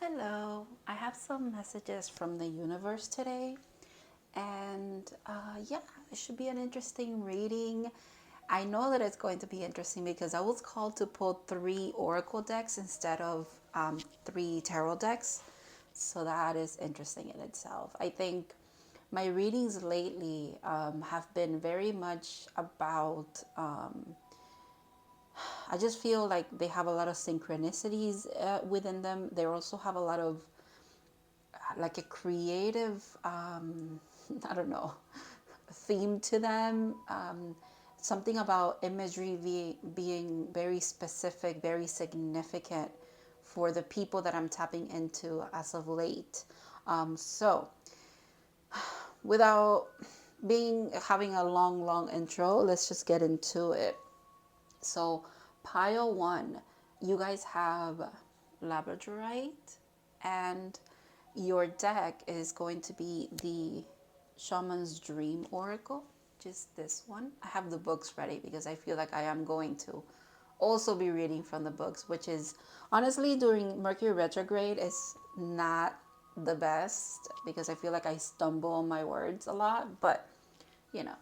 Hello, I have some messages from the universe today, and yeah, it should be an interesting reading. I know that it's going to be interesting because I was called to pull 3 oracle decks instead of 3 tarot decks, so that is interesting in itself. I think my readings lately have been very much about I just feel like they have a lot of synchronicities within them. They also have a lot of like a creative, I don't know, theme to them. Something about imagery being very specific, very significant for the people that I'm tapping into as of late. So, without having a long intro, let's just get into it. So, pile one, you guys have labradorite, and your deck is going to be the Shaman's Dream Oracle, just this one. I have the books ready because I feel like I am going to also be reading from the books, which is honestly during Mercury retrograde is not the best because I feel like I stumble on my words a lot, but you know,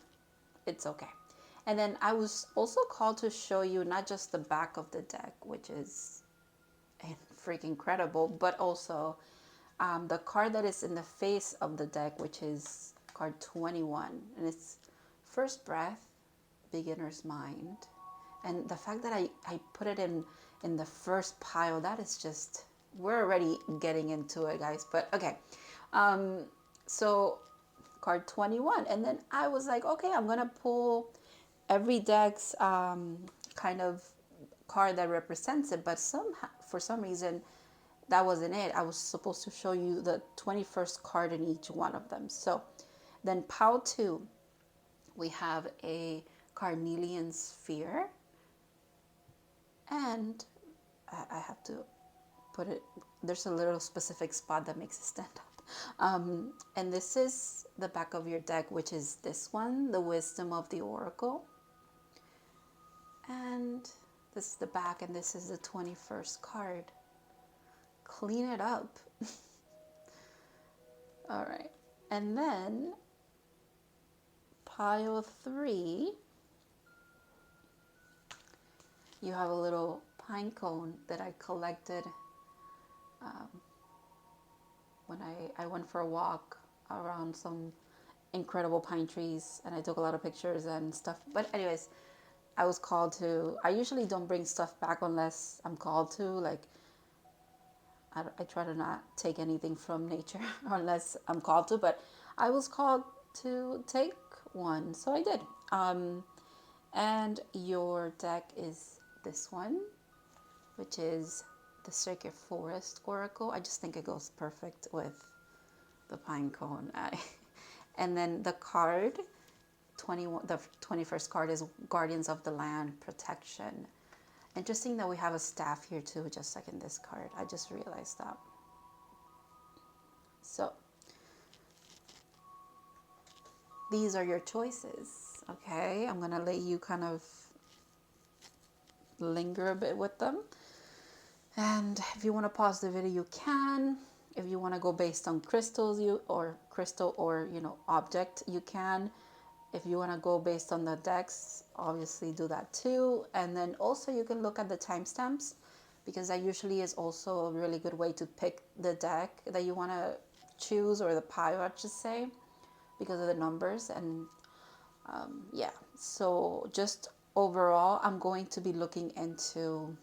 it's okay. And then I was also called to show you not just the back of the deck, which is freaking incredible, but also the card that is in the face of the deck, which is card 21. And it's First Breath, Beginner's Mind. And the fact that I put it in the first pile, that is just, we're already getting into it, guys. But okay. So card 21. And then I was like, okay, I'm going to pull every deck's kind of card that represents it. But for some reason, that wasn't it. I was supposed to show you the 21st card in each one of them. So then pile 2, we have a carnelian sphere. And I have to put it, there's a little specific spot that makes it stand out. And this is the back of your deck, which is this one, the Wisdom of the Oracle. And this is the back, and this is the 21st card. Clean it up. All right. And then pile 3, you have a little pine cone that I collected when I went for a walk around some incredible pine trees, and I took a lot of pictures and stuff. But anyways, I was called to, I usually don't bring stuff back unless I'm called to, like I try to not take anything from nature unless I'm called to, but I was called to take one, so I did. And your deck is this one, which is the Sacred Forest Oracle. I just think it goes perfect with the pine cone. And then the card, the 21st card is Guardians of the Land, Protection. Interesting that we have a staff here too, just like in this card. I just realized that. So these are your choices, okay? I'm gonna let you kind of linger a bit with them. And if you want to pause the video, you can. If you want to go based on crystal or object, you can. If you want to go based on the decks, obviously do that too. And then also you can look at the timestamps, because that usually is also a really good way to pick the deck that you want to choose, or the pile, I should say, because of the numbers. And yeah, so just overall, I'm going to be looking into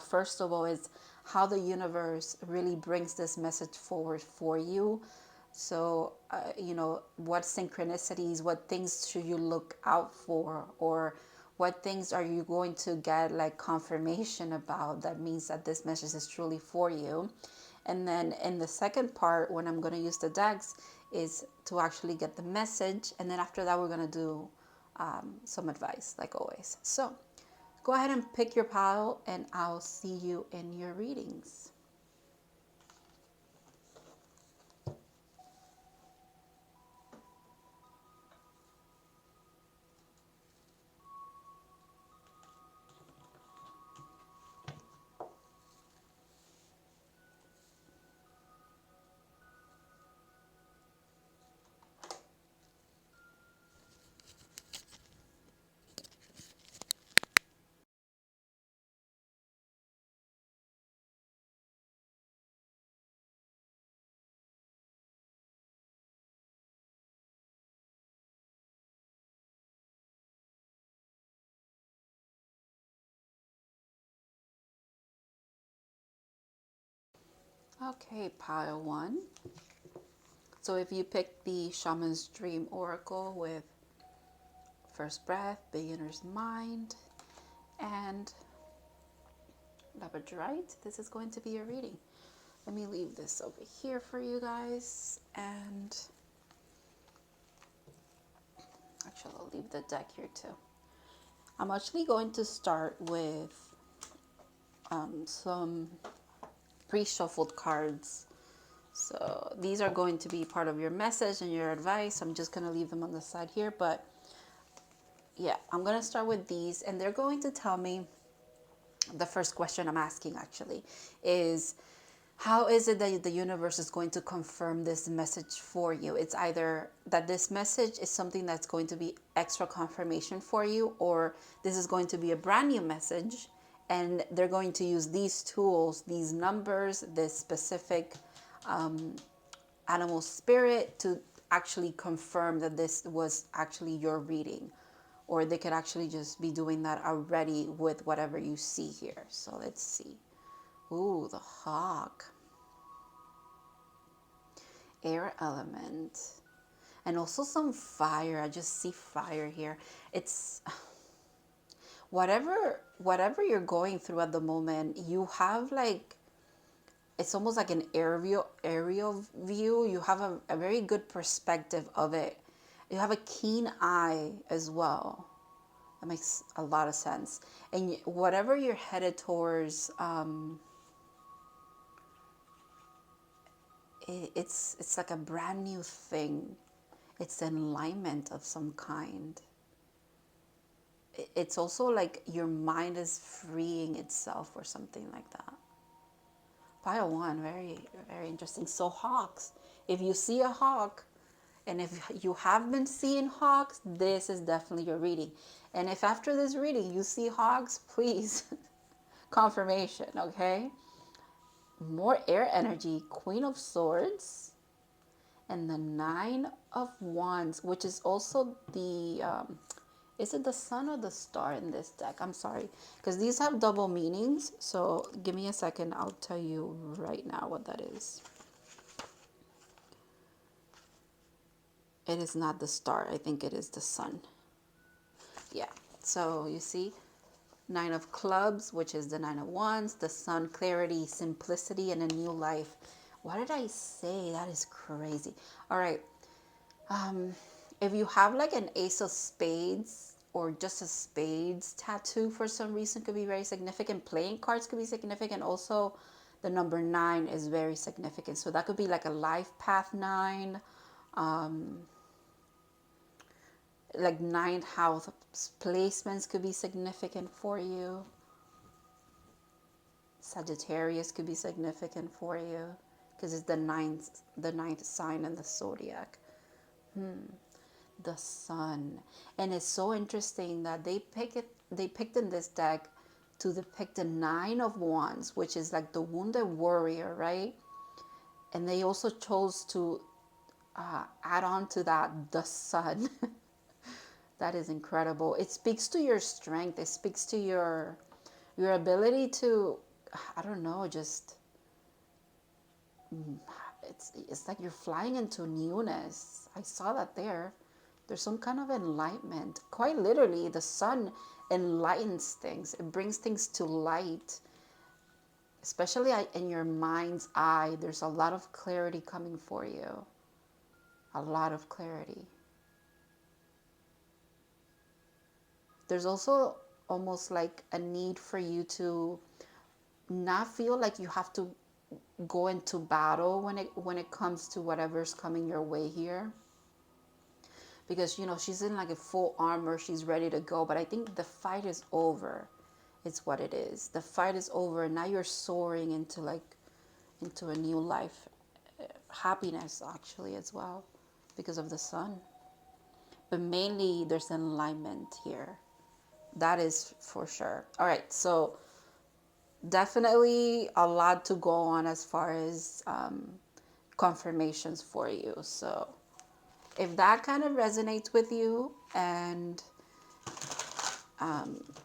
first of all is how the universe really brings this message forward for you. So, what synchronicities, what things should you look out for, or what things are you going to get like confirmation about that means that this message is truly for you. And then in the second part, when I'm going to use the decks, is to actually get the message. And then after that, we're going to do some advice, like always. So go ahead and pick your pile, and I'll see you in your readings. Okay, pile 1. So if you pick the Shaman's Dream Oracle with First Breath, Beginner's Mind, and Labradorite, this is going to be a reading. Let me leave this over here for you guys, and actually I'll leave the deck here too. I'm actually going to start with some pre-shuffled cards. So these are going to be part of your message and your advice. I'm just going to leave them on the side here, but yeah, I'm going to start with these, and they're going to tell me, the first question I'm asking actually is, how is it that the universe is going to confirm this message for you? It's either that this message is something that's going to be extra confirmation for you, or this is going to be a brand new message, and they're going to use these tools, these numbers, this specific animal spirit to actually confirm that this was actually your reading. Or they could actually just be doing that already with whatever you see here. So let's see. Ooh, the hawk. Air element. And also some fire. I just see fire here. It's whatever you're going through at the moment, you have like, it's almost like an aerial view. You have a very good perspective of it. You have a keen eye as well. That makes a lot of sense. And whatever you're headed towards, it's like a brand new thing. It's enlightenment of some kind. It's also like your mind is freeing itself or something like that. Pile 1, very, very interesting. So hawks, if you see a hawk, and if you have been seeing hawks, this is definitely your reading. And if after this reading you see hawks, please, confirmation, okay? More air energy, Queen of Swords, and the 9 of Wands, which is also the, is it the sun or the star in this deck? I'm sorry, because these have double meanings. So give me a second. I'll tell you right now what that is. It is not the star. I think it is the sun. Yeah. So you see, 9 of Clubs, which is the 9 of Wands, the sun, clarity, simplicity, and a new life. What did I say? That is crazy. All right. If you have like an Ace of Spades or just a Spades tattoo for some reason, could be very significant. Playing cards could be significant. Also, the number 9 is very significant. So that could be like a life path 9. Like 9th house placements could be significant for you. Sagittarius could be significant for you because it's the ninth sign in the zodiac. The sun. And it's so interesting that they picked in this deck to depict the 9 of Wands, which is like the wounded warrior, right? And they also chose to add on to that the sun. That is incredible. It speaks to your strength. It speaks to your ability to, I don't know, just, it's like you're flying into newness. I saw that there. There's some kind of enlightenment. Quite literally, the sun enlightens things. It brings things to light. Especially in your mind's eye, there's a lot of clarity coming for you. A lot of clarity. There's also almost like a need for you to not feel like you have to go into battle when it comes to whatever's coming your way here. Because, you know, she's in like a full armor. She's ready to go. But I think the fight is over. It's what it is. The fight is over. And now you're soaring into a new life. Happiness, actually, as well. Because of the sun. But mainly, there's enlightenment here. That is for sure. All right, so definitely a lot to go on as far as confirmations for you. So if that kind of resonates with you and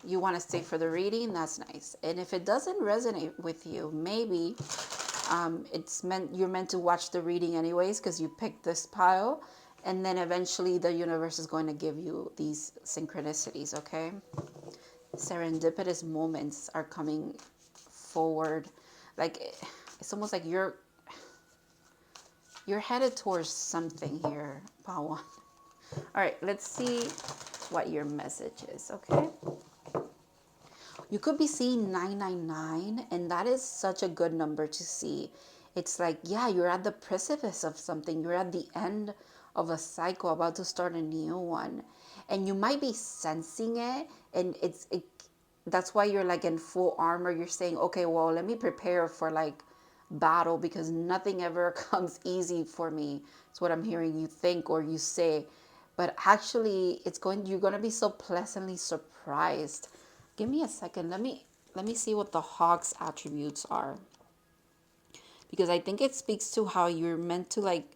you want to stay for the reading, that's nice. And if it doesn't resonate with you, maybe you're meant to watch the reading anyways because you picked this pile, and then eventually the universe is going to give you these synchronicities, okay? Serendipitous moments are coming forward. Like, it's almost like you're headed towards something here, Pawan. All right, let's see what your message is, okay? You could be seeing 999, and that is such a good number to see. It's like, yeah, you're at the precipice of something. You're at the end of a cycle, about to start a new one. And you might be sensing it, and that's why you're like in full armor. You're saying, okay, well, let me prepare for like battle, because nothing ever comes easy for me. It's what I'm hearing you think or you say. But actually, you're going to be so pleasantly surprised. Give me a second. Let me see what the hawk's attributes are. Because I think it speaks to how you're meant to, like,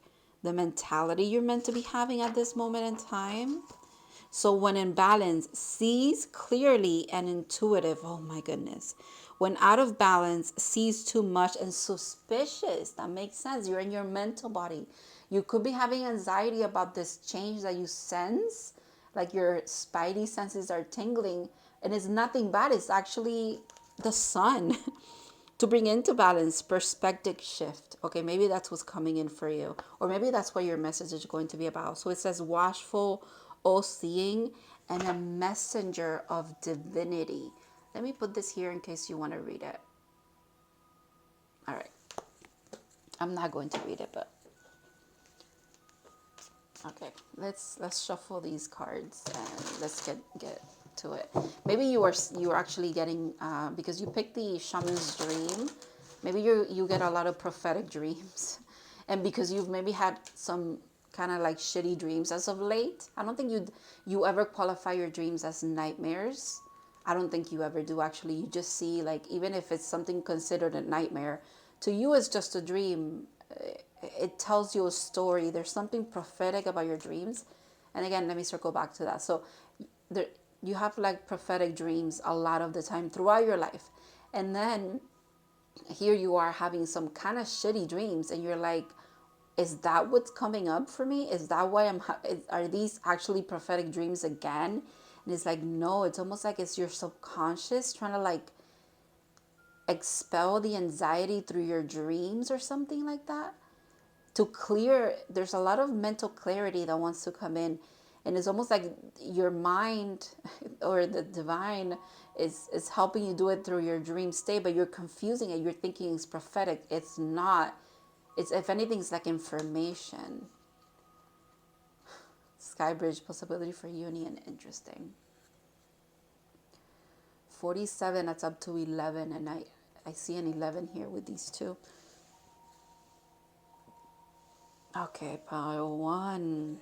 the mentality you're meant to be having at this moment in time. So when in balance, sees clearly and intuitive. Oh my goodness. When out of balance, sees too much and suspicious. That makes sense. You're in your mental body. You could be having anxiety about this change that you sense. Like your spidey senses are tingling. And it's nothing bad. It's actually the sun to bring into balance, perspective shift. Okay, maybe that's what's coming in for you. Or maybe that's what your message is going to be about. So it says watchful, all-seeing, and a messenger of divinity. Let me put this here in case you want to read it. All right. I'm not going to read it, but okay. Let's shuffle these cards and let's get to it. Maybe you are actually getting because you picked the Shaman's dream. Maybe you get a lot of prophetic dreams, and because you've maybe had some kind of like shitty dreams as of late. I don't think you ever qualify your dreams as nightmares. I don't think you ever do, actually. You just see, like, even if it's something considered a nightmare, to you it's just a dream. It tells you a story. There's something prophetic about your dreams. And again, let me circle back to that. So there, you have like prophetic dreams a lot of the time throughout your life. And then here you are having some kind of shitty dreams, and you're like, is that what's coming up for me? Is that why are these actually prophetic dreams again? And it's like, no, it's almost like it's your subconscious trying to like expel the anxiety through your dreams or something like that. To clear, there's a lot of mental clarity that wants to come in. And it's almost like your mind or the divine is helping you do it through your dream state, but you're confusing it. You're thinking it's prophetic. It's not. It's, if anything, it's like information. Skybridge, possibility for union. Interesting. 47, that's up to 11. And I see an 11 here with these two. Okay, pile 1.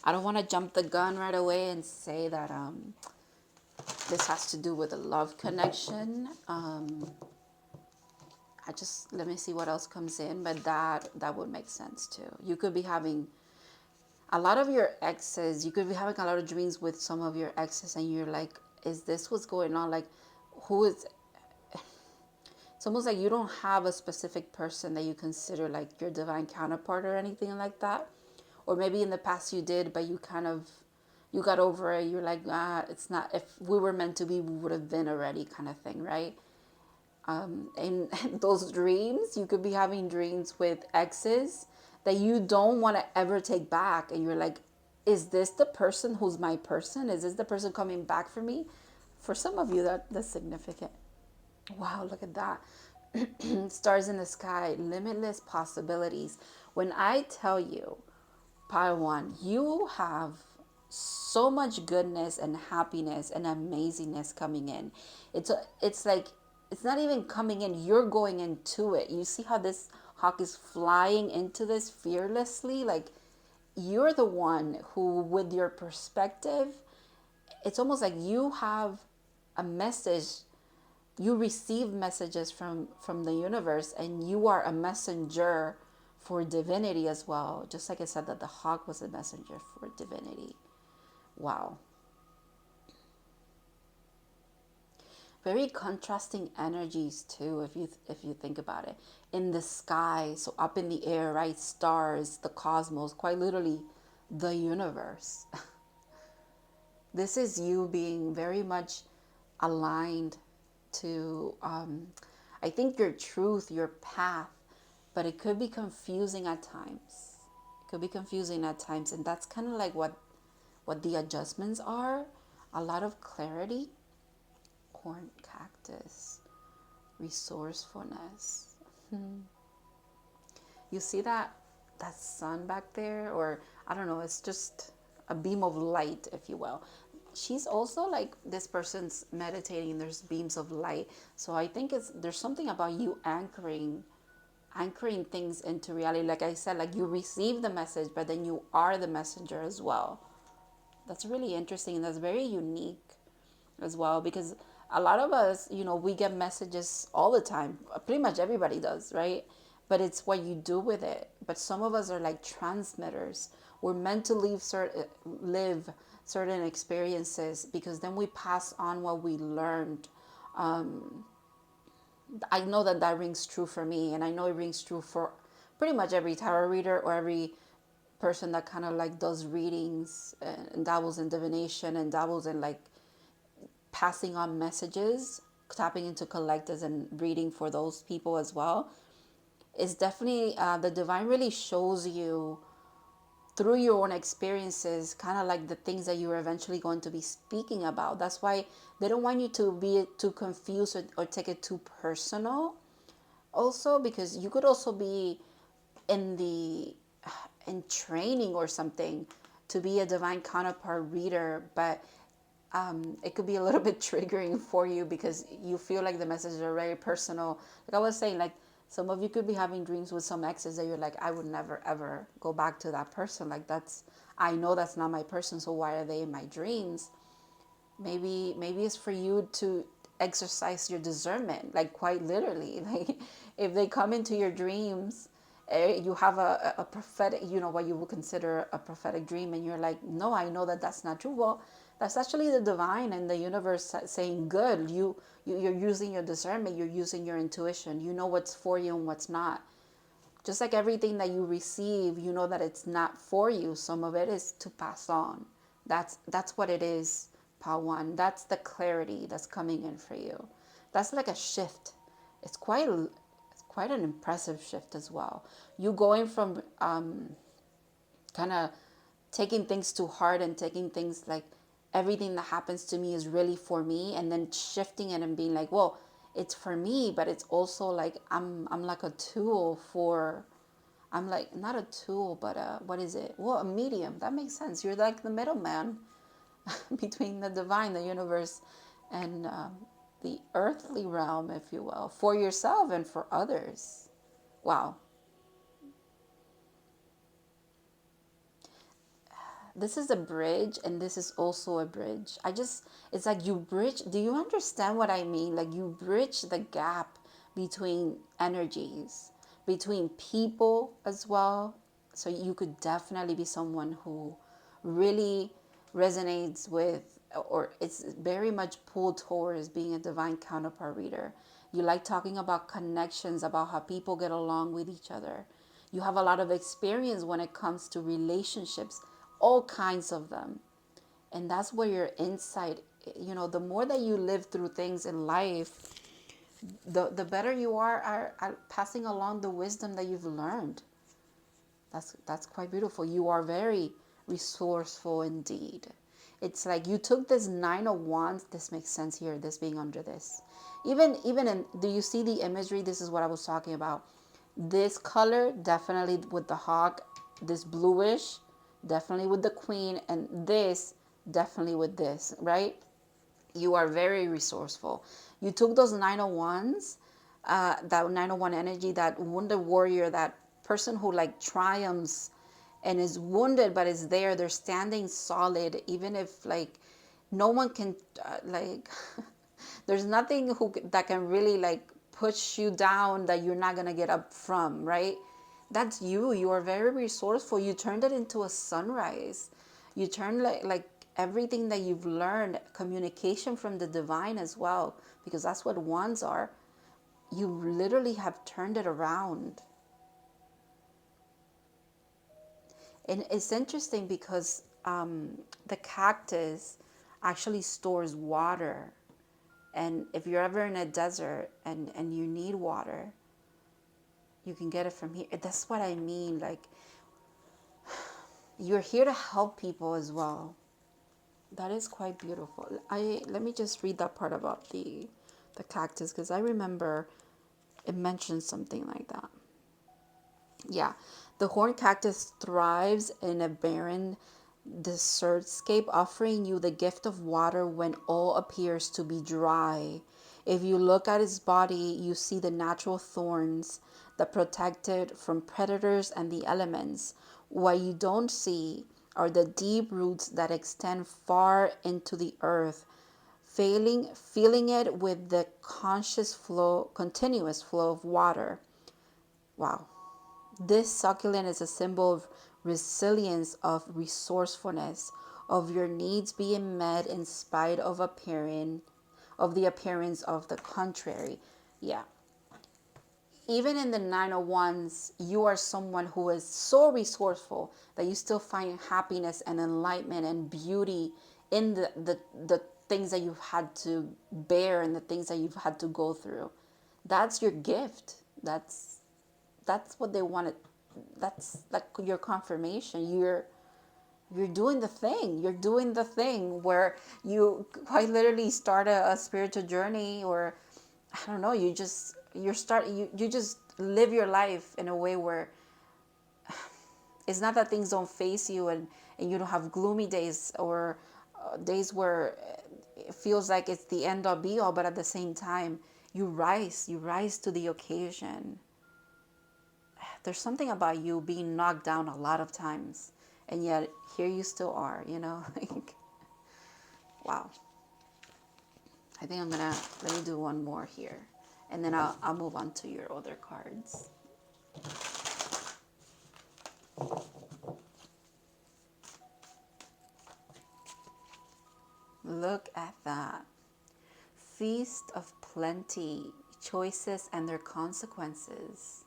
I don't want to jump the gun right away and say that this has to do with a love connection. Let me see what else comes in, but that would make sense too. You could be having a lot of your exes. You could be having a lot of dreams with some of your exes, and you're like, is this what's going on? Like, who is... It's almost like you don't have a specific person that you consider like your divine counterpart or anything like that. Or maybe in the past you did, but you got over it. You're like, it's not, if we were meant to be, we would have been already, kind of thing, right? And those dreams, you could be having dreams with exes that you don't want to ever take back. And you're like, is this the person who's my person? Is this the person coming back for me? For some of you, that's significant. Wow, look at that. Stars in the sky, limitless possibilities. When I tell you, pile 1, you have so much goodness and happiness and amazingness coming in. It's like, it's not even coming in, you're going into it. You see how this hawk is flying into this fearlessly? Like, you're the one who, with your perspective, it's almost like you have a message. You receive messages from the universe, and you are a messenger for divinity as well. Just like I said that the hawk was a messenger for divinity. Wow. Very contrasting energies too, if you think about it. In the sky, so up in the air, right? Stars, the cosmos, quite literally the universe. This is you being very much aligned to, I think, your truth, your path, but it could be confusing at times. It could be confusing at times, and that's kind of like what the adjustments are. A lot of clarity. Corn cactus, resourcefulness. You see that sun back there, or I don't know, it's just a beam of light, if you will. She's also like, this person's meditating, there's beams of light. So I think there's something about you anchoring things into reality. Like I said, like you receive the message, but then you are the messenger as well. That's really interesting, and that's very unique as well, because a lot of us, we get messages all the time. Pretty much everybody does, right? But it's what you do with it. But some of us are like transmitters. We're meant to live certain experiences, because then we pass on what we learned. I know that rings true for me, and I know it rings true for pretty much every tarot reader, or every person that kind of like does readings and dabbles in divination and dabbles in like passing on messages, tapping into collectives and reading for those people as well. Is definitely, the divine really shows you through your own experiences, kind of like the things that you're eventually going to be speaking about. That's why they don't want you to be too confused, or take it too personal. Also, because you could also be in training or something to be a divine counterpart reader, but it could be a little bit triggering for you, because you feel like the messages are very personal. Like I was saying, like some of you could be having dreams with some exes that you're like, I would never ever go back to that person. Like I know that's not my person, so why are they in my dreams? Maybe it's for you to exercise your discernment, like quite literally. Like if they come into your dreams, you have a prophetic, what you would consider a prophetic dream, and you're like, no, I know that that's not true. Well, that's actually the divine and the universe saying, good, you're using your discernment, you're using your intuition, you know what's for you and what's not. Just like everything that you receive, you know that it's not for you. Some of it is to pass on. That's what it is, Pawan. That's the clarity that's coming in for you. That's like a shift. It's quite an impressive shift as well. You going from kind of taking things too hard, and taking things like everything that happens to me is really for me, and then shifting it and being like, well, it's for me, but it's also like I'm like a tool for, I'm like not a tool, but what is it? Well, a medium. That makes sense. You're like the middleman between the divine, the universe, and the earthly realm, if you will, for yourself and for others. Wow. This is a bridge, and this is also a bridge. It's like you bridge. Do you understand what I mean? Like you bridge the gap between energies, between people as well. So you could definitely be someone who really resonates with, or it's very much pulled towards being a divine counterpart reader. You like talking about connections, about how people get along with each other. You have a lot of experience when it comes to relationships, all kinds of them. And that's where your insight, the more that you live through things in life, the better you are at passing along the wisdom that you've learned. That's quite beautiful. You are very resourceful indeed. It's like you took this 9 of Wands. This makes sense here, this being under this. Even in, do you see the imagery? This is what I was talking about. This color, definitely with the hawk. This bluish, definitely with the queen. And this, definitely with this, right? You are very resourceful. You took those 9 of Wands, that 9 of Wands energy, that wounded warrior, that person who like triumphs and is wounded but is there. They're standing solid, even if like no one can like there's nothing that can really like push you down that you're not gonna get up from, right? That's you. You are very resourceful. You turned it into a sunrise. You turn like everything that you've learned, communication from the divine as well, because that's what wands are. You literally have turned it around. And it's interesting because the cactus actually stores water. And if you're ever in a desert and you need water, you can get it from here. That's what I mean. Like, you're here to help people as well. That is quite beautiful. Let me just read that part about the cactus, because I remember it mentioned something like that. Yeah, the horned cactus thrives in a barren desertscape, offering you the gift of water when all appears to be dry. If you look at its body, you see the natural thorns that protect it from predators and the elements. What you don't see are the deep roots that extend far into the earth, filling it with the continuous flow of water. Wow. This succulent is a symbol of resilience, of resourcefulness, of your needs being met in spite of the appearance of the contrary. Yeah. Even in the Nine of Wands, you are someone who is so resourceful that you still find happiness and enlightenment and beauty in the things that you've had to bear and the things that you've had to go through. That's your gift. That's what they wanted. That's like your confirmation. You're doing the thing. You're doing the thing where you quite literally start a spiritual journey, or I don't know, you just live your life in a way where it's not that things don't face you, and you don't have gloomy days, or days where it feels like it's the end all be all, but at the same time you rise to the occasion. There's something about you being knocked down a lot of times, and yet here you still are, like, wow. I think let me do one more here, and then I'll move on to your other cards. Look at that. Feast of plenty, choices and their consequences.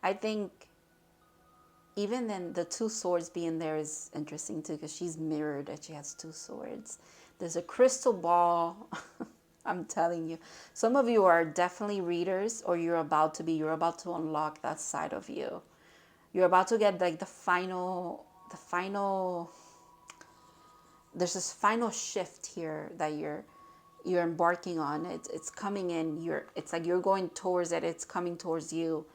I think even then the two swords being there is interesting too, because she's mirrored and she has two swords. There's a crystal ball. I'm telling you, some of you are definitely readers, or you're about to unlock that side of you. You're about to get like the final, there's this final shift here that you're embarking on. It's coming in. It's like you're going towards it. It's coming towards you.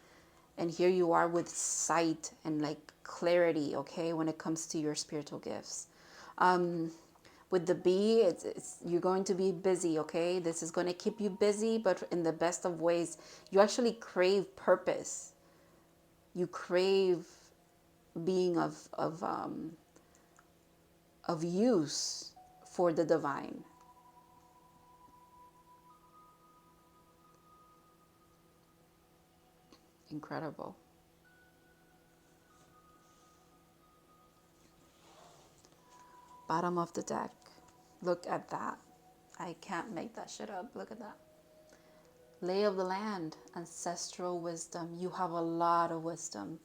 And here you are with sight and like clarity, okay, when it comes to your spiritual gifts. With the bee, you're going to be busy, okay? This is going to keep you busy, but in the best of ways. You actually crave purpose. You crave being of use for the divine. Incredible. Bottom of the deck. Look at that. I can't make that shit up. Look at that. Lay of the land, ancestral wisdom. You have a lot of wisdom.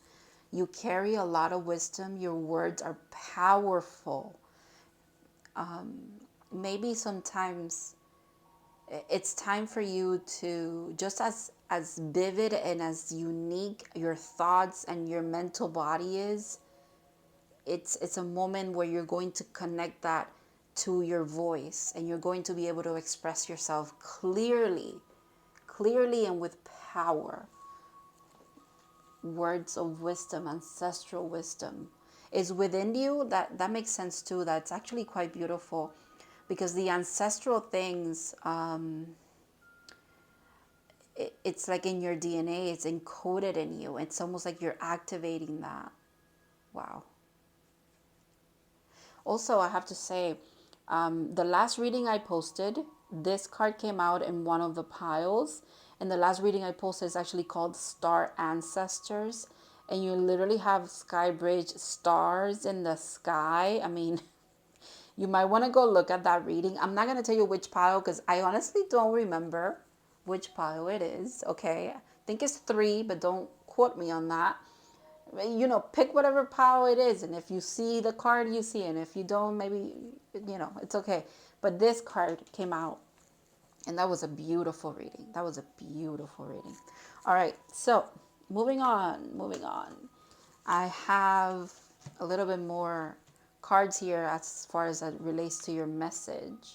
You carry a lot of wisdom. Your words are powerful. Maybe sometimes it's time for you to, just as vivid and as unique your thoughts and your mental body is, it's a moment where you're going to connect that to your voice, and you're going to be able to express yourself clearly and with power. Words of wisdom, ancestral wisdom is within you. That makes sense too. That's actually quite beautiful, because the ancestral things, it's like in your DNA. It's encoded in you. It's almost like you're activating that. Wow. Also, I have to say, the last reading I posted, this card came out in one of the piles. And the last reading I posted is actually called Star Ancestors. And you literally have sky bridge stars in the sky. I mean, You might want to go look at that reading. I'm not going to tell you which pile because I honestly don't remember which pile it is. Okay. I think it's 3, but don't quote me on that. You know, pick whatever pile it is. And if you see the card, you see it. And if you don't, maybe, you know, it's okay. But this card came out. And that was a beautiful reading. That was a beautiful reading. All right. So moving on, moving on. I have a little bit more cards here as far as that relates to your message.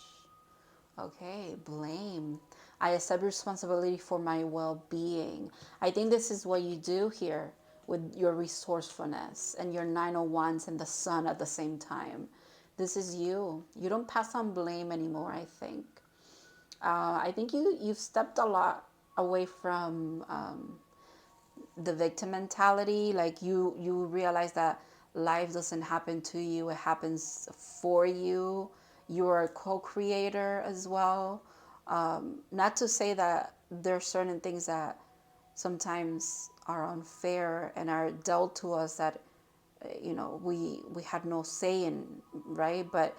Okay, blame. I accept responsibility for my well-being. I think this is what you do here with your resourcefulness and your 901s and the sun at the same time. This is you. You don't pass on blame anymore, I think. I think you've stepped a lot away from the victim mentality. Like you realize that life doesn't happen to you, it happens for you. You're a co-creator as well. Not to say that there are certain things that sometimes are unfair and are dealt to us that you know we had no say in, right? But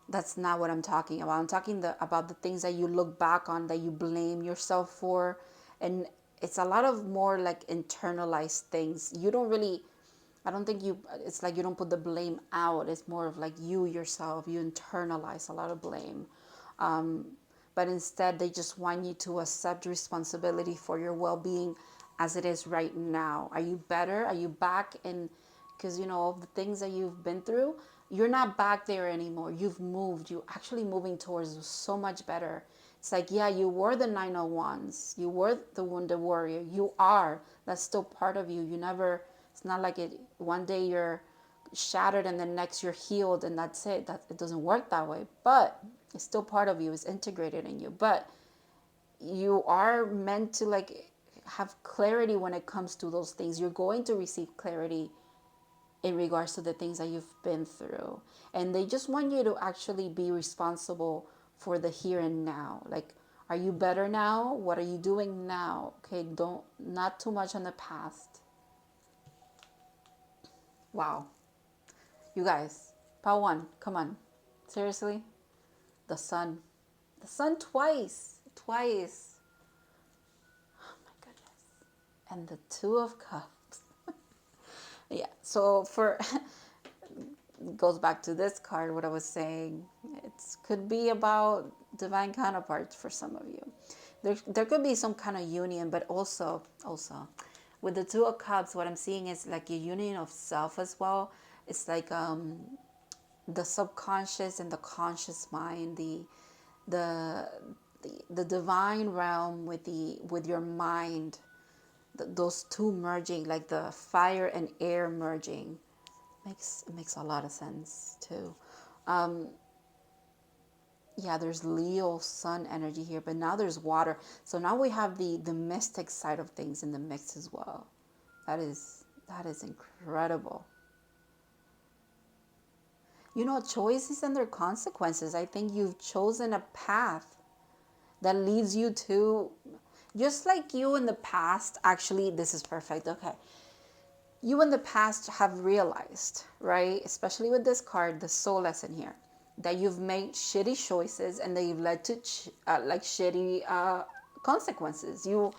that's not what I'm talking about. I'm talking about the things that you look back on that you blame yourself for. And it's a lot of more like internalized things. You don't really, I don't think it's like you don't put the blame out. It's more of like you yourself, you internalize a lot of blame. But instead, they just want you to accept responsibility for your well-being as it is right now. Are you better? Are you back in? Because, you know, all the things that you've been through, you're not back there anymore. You've moved. You're actually moving towards so much better. It's like, yeah, you were the 901s. You were the wounded warrior. You are. That's still part of you. You never, it's not like one day you're shattered and then next you're healed and that's it. It doesn't work that way. But it's still part of you. It's integrated in you. But you are meant to like have clarity when it comes to those things. You're going to receive clarity in regards to the things that you've been through. And they just want you to actually be responsible for the here and now. Like, are you better now? What are you doing now? Okay, not too much on the past. Wow. You guys, part 1, come on. Seriously? The sun. The sun twice. Twice. Oh my goodness. And the 2 of Cups. Yeah, so for goes back to this card, what I was saying. It could be about divine counterparts for some of you. There could be some kind of union, but also with the 2 of Cups, what I'm seeing is like a union of self as well. It's like the subconscious and the conscious mind, the divine realm with your mind. Those two merging, like the fire and air merging, makes a lot of sense too. Yeah, there's Leo sun energy here, but now there's water. So now we have the mystic side of things in the mix as well. That is incredible. You know, choices and their consequences. I think you've chosen a path that leads you to, just like you in the past, actually, this is perfect. Okay. You in the past have realized, right, especially with this card, the soul lesson here, that you've made shitty choices and they've led to like shitty consequences. You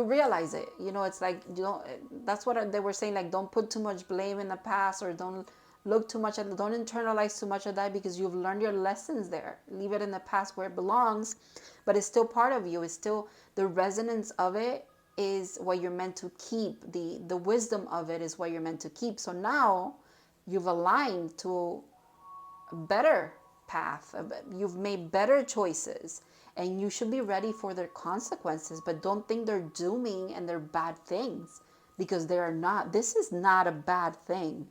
realize it. You know, it's like, you know, that's what they were saying, like, don't put too much blame in the past, or don't look too much at, don't internalize too much of that, because you've learned your lessons there. Leave it in the past where it belongs, but it's still part of you. It's still, the resonance of it is what you're meant to keep. The wisdom of it is what you're meant to keep. So now you've aligned to a better path. You've made better choices, and you should be ready for their consequences, but don't think they're dooming and they're bad things, because they are not. This is not a bad thing.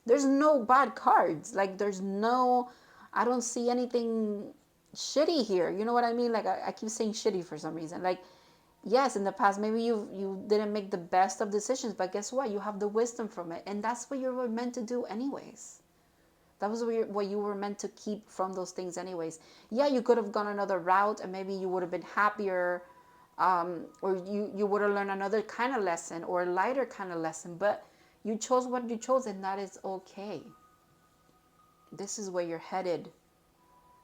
There's no bad cards. Like, there's no, I don't see anything shitty here. You know what I mean? Like, I keep saying shitty for some reason. Like, yes, in the past, maybe you didn't make the best of decisions, but guess what? You have the wisdom from it. And that's what you were meant to do anyways. That was what you were meant to keep from those things anyways. Yeah, you could have gone another route and maybe you would have been happier, or you would have learned another kind of lesson or a lighter kind of lesson, but you chose what you chose, and that is okay. This is where you're headed.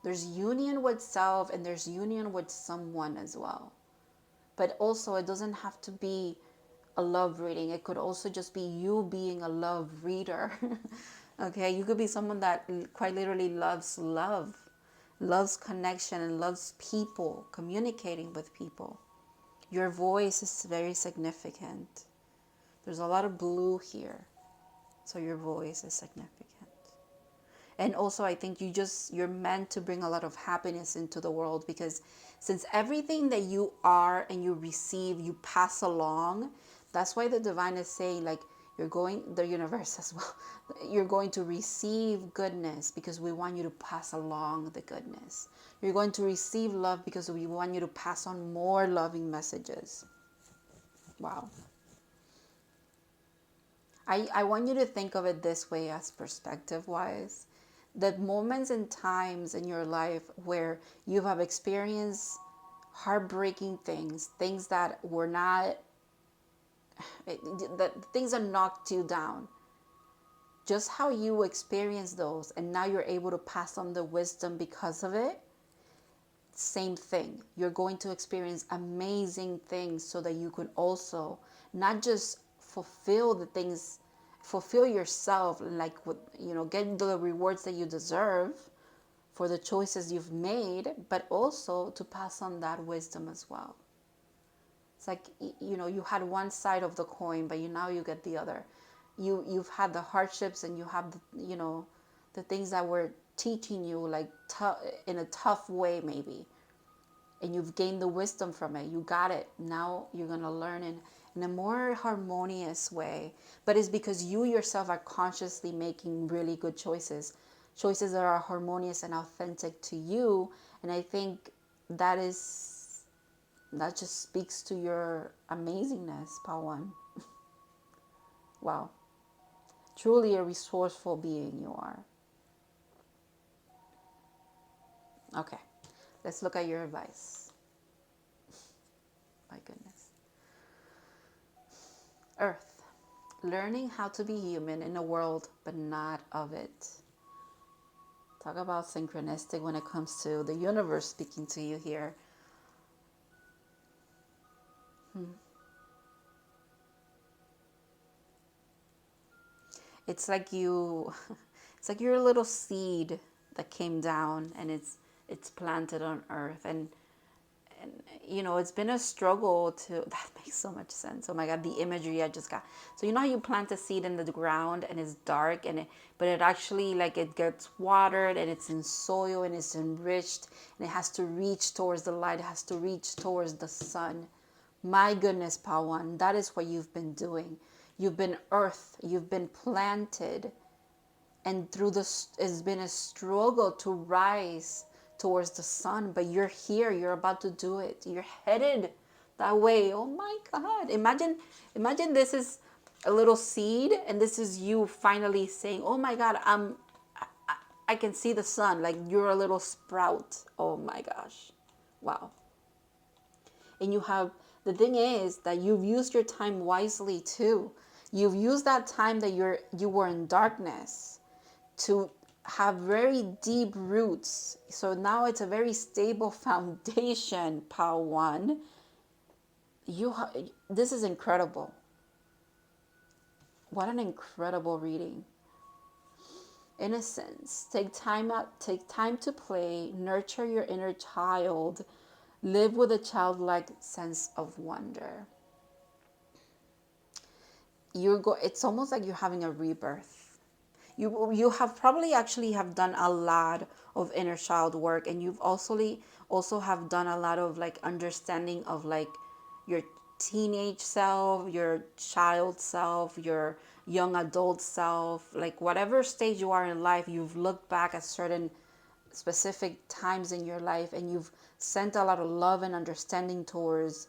There's union with self and there's union with someone as well. But also, it doesn't have to be a love reading. It could also just be you being a love reader. Okay, you could be someone that quite literally loves love, loves connection, and loves people, communicating with people. Your voice is very significant. There's a lot of blue here, so your voice is significant. And also, I think you're meant to bring a lot of happiness into the world, because since everything that you are and you receive, you pass along. That's why the divine is saying, like, the universe as well, you're going to receive goodness because we want you to pass along the goodness. You're going to receive love because we want you to pass on more loving messages. Wow. I want you to think of it this way, as perspective wise, that moments and times in your life where you have experienced heartbreaking things, things that were not, that things that knocked you down, just how you experienced those, and now you're able to pass on the wisdom because of it. Same thing. You're going to experience amazing things so that you can also not just fulfill yourself, like, get the rewards that you deserve for the choices you've made, but also to pass on that wisdom as well. It's like, you had one side of the coin, but now you get the other. You've had the hardships, and you have the things that were teaching you, like, in a tough way maybe, and you've gained the wisdom from it. You got it. Now you're going to learn in a more harmonious way. But it's because you yourself are consciously making really good choices that are harmonious and authentic to you. And I think that just speaks to your amazingness, Pawan. Wow. Truly a resourceful being you are. Okay, let's look at your advice. My goodness. Earth. Learning how to be human in a world, but not of it. Talk about synchronistic when it comes to the universe speaking to you here. It's like it's like you're a little seed that came down, and it's planted on earth, and it's been a struggle that makes so much sense. Oh my God, the imagery I just got. So how you plant a seed in the ground and it's dark, but it actually, like, it gets watered and it's in soil and it's enriched, and it has to reach towards the light, it has to reach towards the sun. My goodness, Pawan, that is what you've been doing. You've been earth, you've been planted, and through this, it's been a struggle to rise towards the sun, but you're here, you're about to do it, you're headed that way. Oh my God, imagine this is a little seed, and this is you finally saying, oh my God, I can see the sun, like you're a little sprout. Oh my gosh, wow. And the thing is that you've used your time wisely too. You've used that time that you were in darkness to have very deep roots. So now it's a very stable foundation, Pawan. This is incredible. What an incredible reading. Innocence. Take time to play, nurture your inner child, live with a childlike sense of wonder. It's almost like you're having a rebirth. You have probably actually have done a lot of inner child work, and you've also have done a lot of, like, understanding of, like, your teenage self, your child self, your young adult self, like whatever stage you are in life. You've looked back at certain specific times in your life, and you've sent a lot of love and understanding towards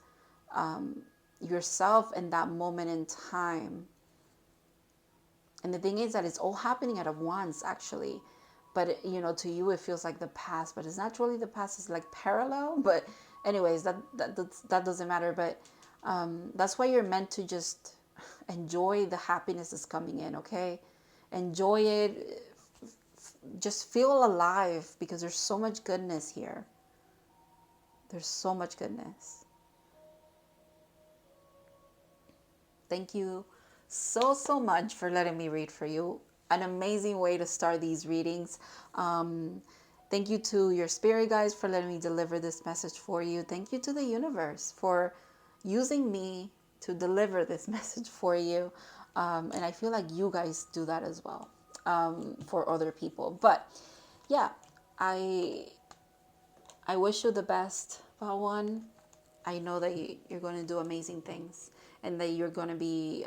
yourself in that moment in time. And the thing is that it's all happening at once, actually. But to you it feels like the past, but it's not really the past. It's like parallel. But anyways, that doesn't matter. But that's why you're meant to just enjoy the happiness that's coming in. Okay, enjoy it. just feel alive because there's so much goodness here. There's so much goodness. Thank you so much for letting me read for you. An amazing way to start these readings. Thank you to your spirit guides for letting me deliver this message for you. Thank you to the universe for using me to deliver this message for you. And I feel like you guys do that as well, for other people. But yeah, I wish you the best, Pawan. I know that you're going to do amazing things, and that you're going to be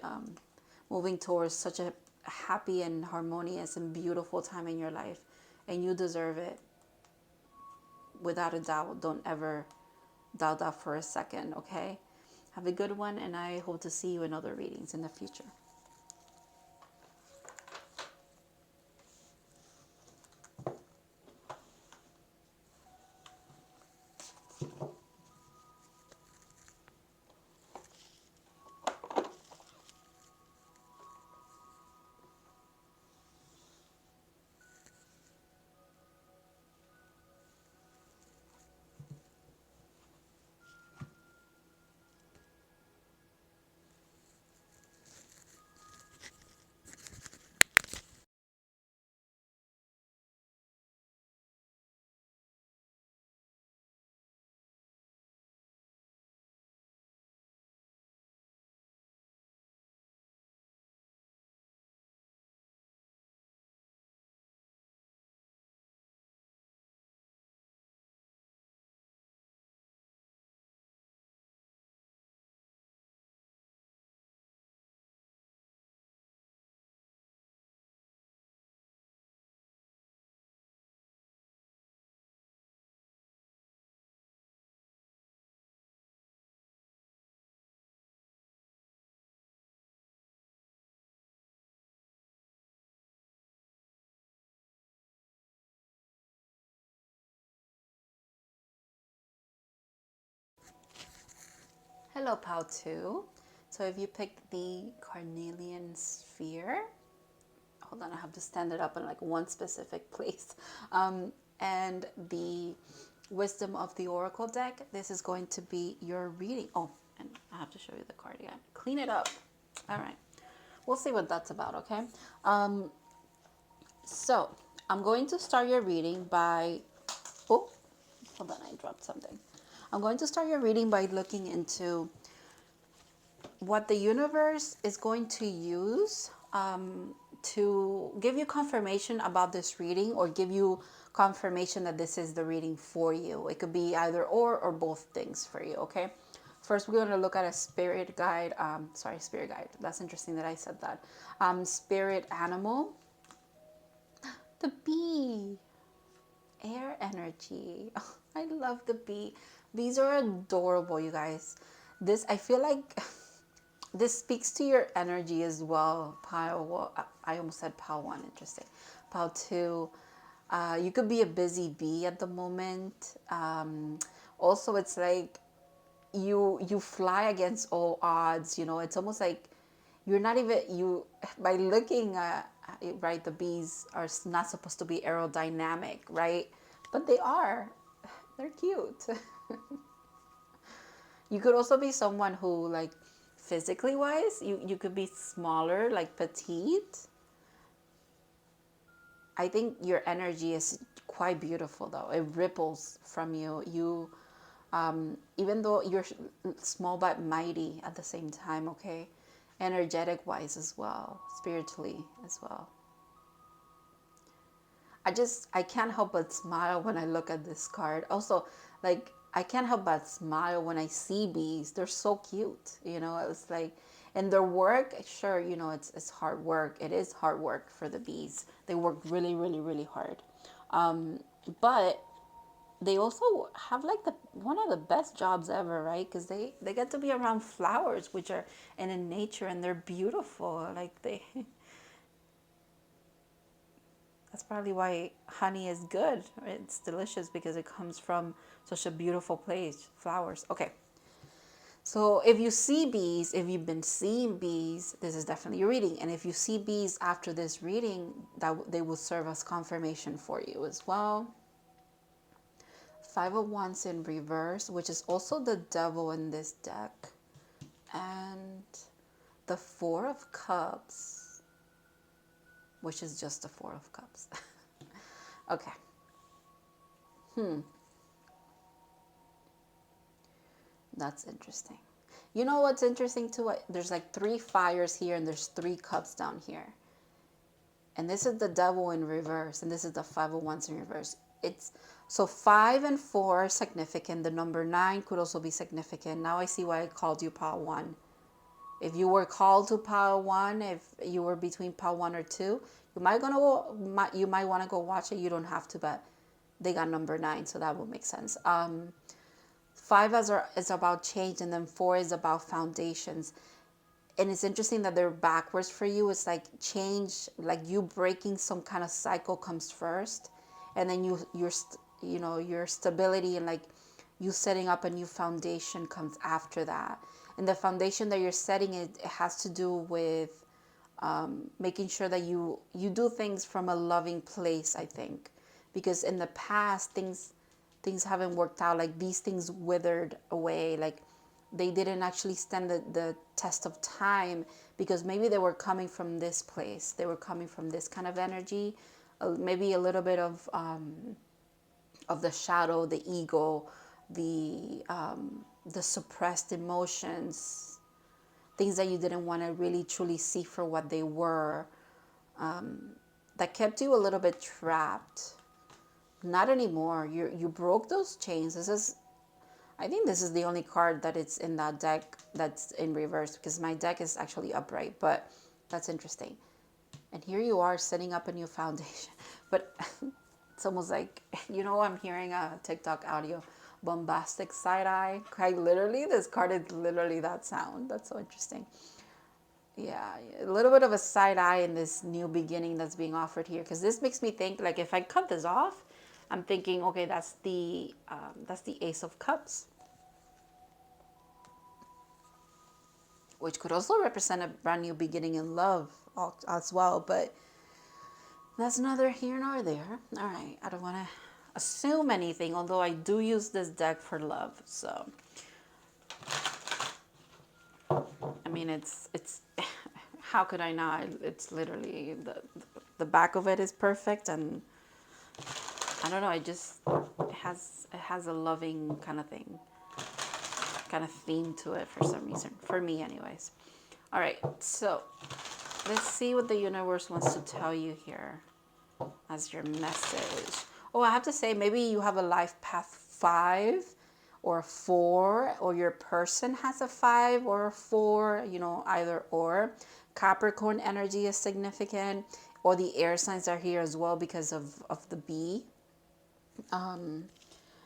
moving towards such a happy and harmonious and beautiful time in your life. And you deserve it. Without a doubt. Don't ever doubt that for a second, okay? Have a good one, and I hope to see you in other readings in the future. Hello, Pal 2. So if you picked the carnelian sphere, hold on, I have to stand it up in like one specific place. And the wisdom of the oracle deck, this is going to be your reading. Oh, and I have to show you the card again. Clean it up. All right. We'll see what that's about, okay? So I'm going to start your reading by, oh, hold on, I dropped something. I'm going to start your reading by looking into what the universe is going to use to give you confirmation about this reading, or give you confirmation that this is the reading for you. It could be either or both things for you, okay? First, we're going to look at a spirit guide. Spirit guide. That's interesting that I said that. Spirit animal. The bee. Air energy. I love the bee. Bees are adorable, you guys. This, I feel like this speaks to your energy as well. Pile, well, I almost said pile 1, interesting. Pile 2, you could be a busy bee at the moment. Also, it's like you fly against all odds. You know, it's almost like you're not even, you, by looking at, right, the bees are not supposed to be aerodynamic, right? But they are. They're cute. You could also be someone who, like, physically wise, you could be smaller, like petite. I think your energy is quite beautiful, though. It ripples from you. Even though you're small but mighty at the same time, okay? Energetic wise as well, spiritually as well. I can't help but smile when I look at this card. Also, like, I can't help but smile when I see bees. They're so cute, you know. It's like, and their work, sure, you know, it's hard work. It is hard work for the bees. They work really, really, really hard. But they also have like one of the best jobs ever, right? Because they get to be around flowers, which are in nature, and they're beautiful. Like they That's probably why honey is good. It's delicious because it comes from such a beautiful place, flowers. Okay, So if you see bees, if you've been seeing bees, this is definitely your reading. And if you see bees after this reading, that they will serve as confirmation for you as well. Five of Wands in reverse, which is also the devil in this deck. And the Four of Cups, which is just the Four of Cups. Okay. That's interesting. You know what's interesting too? There's like 3 fires here and there's 3 cups down here. And this is the devil in reverse, and this is the Five of Wands in reverse. It's so 5 and 4 are significant. The number 9 could also be significant. Now I see why I called you pile 1. If you were called to pile 1, if you were between pile 1 or 2, you might want to go watch it. You don't have to, but they got number 9, so that will make sense. 5 is about change, and then 4 is about foundations. And it's interesting that they're backwards for you. It's like change, like you breaking some kind of cycle comes first, and then your stability and like you setting up a new foundation comes after that. And the foundation that you're setting, it has to do with making sure that you do things from a loving place, I think, because in the past things haven't worked out. Like these things withered away, like they didn't actually stand the test of time, because maybe they were coming from this place, they were coming from this kind of energy, maybe a little bit of the shadow, the ego, the suppressed emotions, things that you didn't want to really truly see for what they were, that kept you a little bit trapped. Not anymore. You broke those chains. I think this is the only card that it's in that deck that's in reverse, because my deck is actually upright, but that's interesting. And here you are setting up a new foundation. But it's almost like, I'm hearing a TikTok audio, bombastic side eye. This card is literally that sound. That's so interesting. Yeah, a little bit of a side eye in this new beginning that's being offered here, because this makes me think, like, if I cut this off, I'm thinking, okay, that's the Ace of Cups, which could also represent a brand new beginning in love as well, but that's neither here nor there. All right, I don't want to assume anything, although I do use this deck for love, so I mean, it's how could I not? It's literally the back of it is perfect, and I don't know, it has a loving kind of thing, kind of theme to it for some reason, for me anyways. All right, so let's see what the universe wants to tell you here as your message. Oh, I have to say, maybe you have a life path 5 or 4, or your person has a 5 or a 4, either or. Capricorn energy is significant, or the air signs are here as well because of the bee.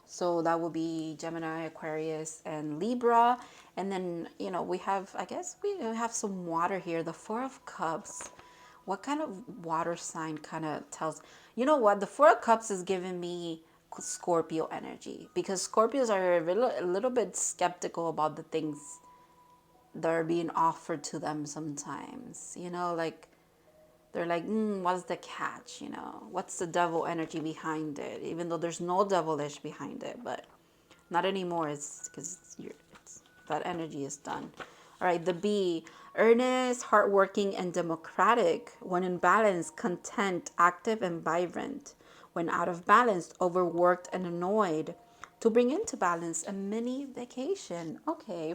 So that will be Gemini, Aquarius, and Libra. And then, we have, I guess we have some water here. The Four of Cups. What kind of water sign kind of tells? You know what? The Four of Cups is giving me Scorpio energy, because Scorpios are a little bit skeptical about the things that are being offered to them sometimes. Like they're like, what's the catch? What's the devil energy behind it? Even though there's no devilish behind it, but not anymore. It's because that energy is done. All right, the bee, earnest, hardworking, and democratic. When in balance, content, active, and vibrant. When out of balance, overworked and annoyed. To bring into balance, a mini vacation. Okay.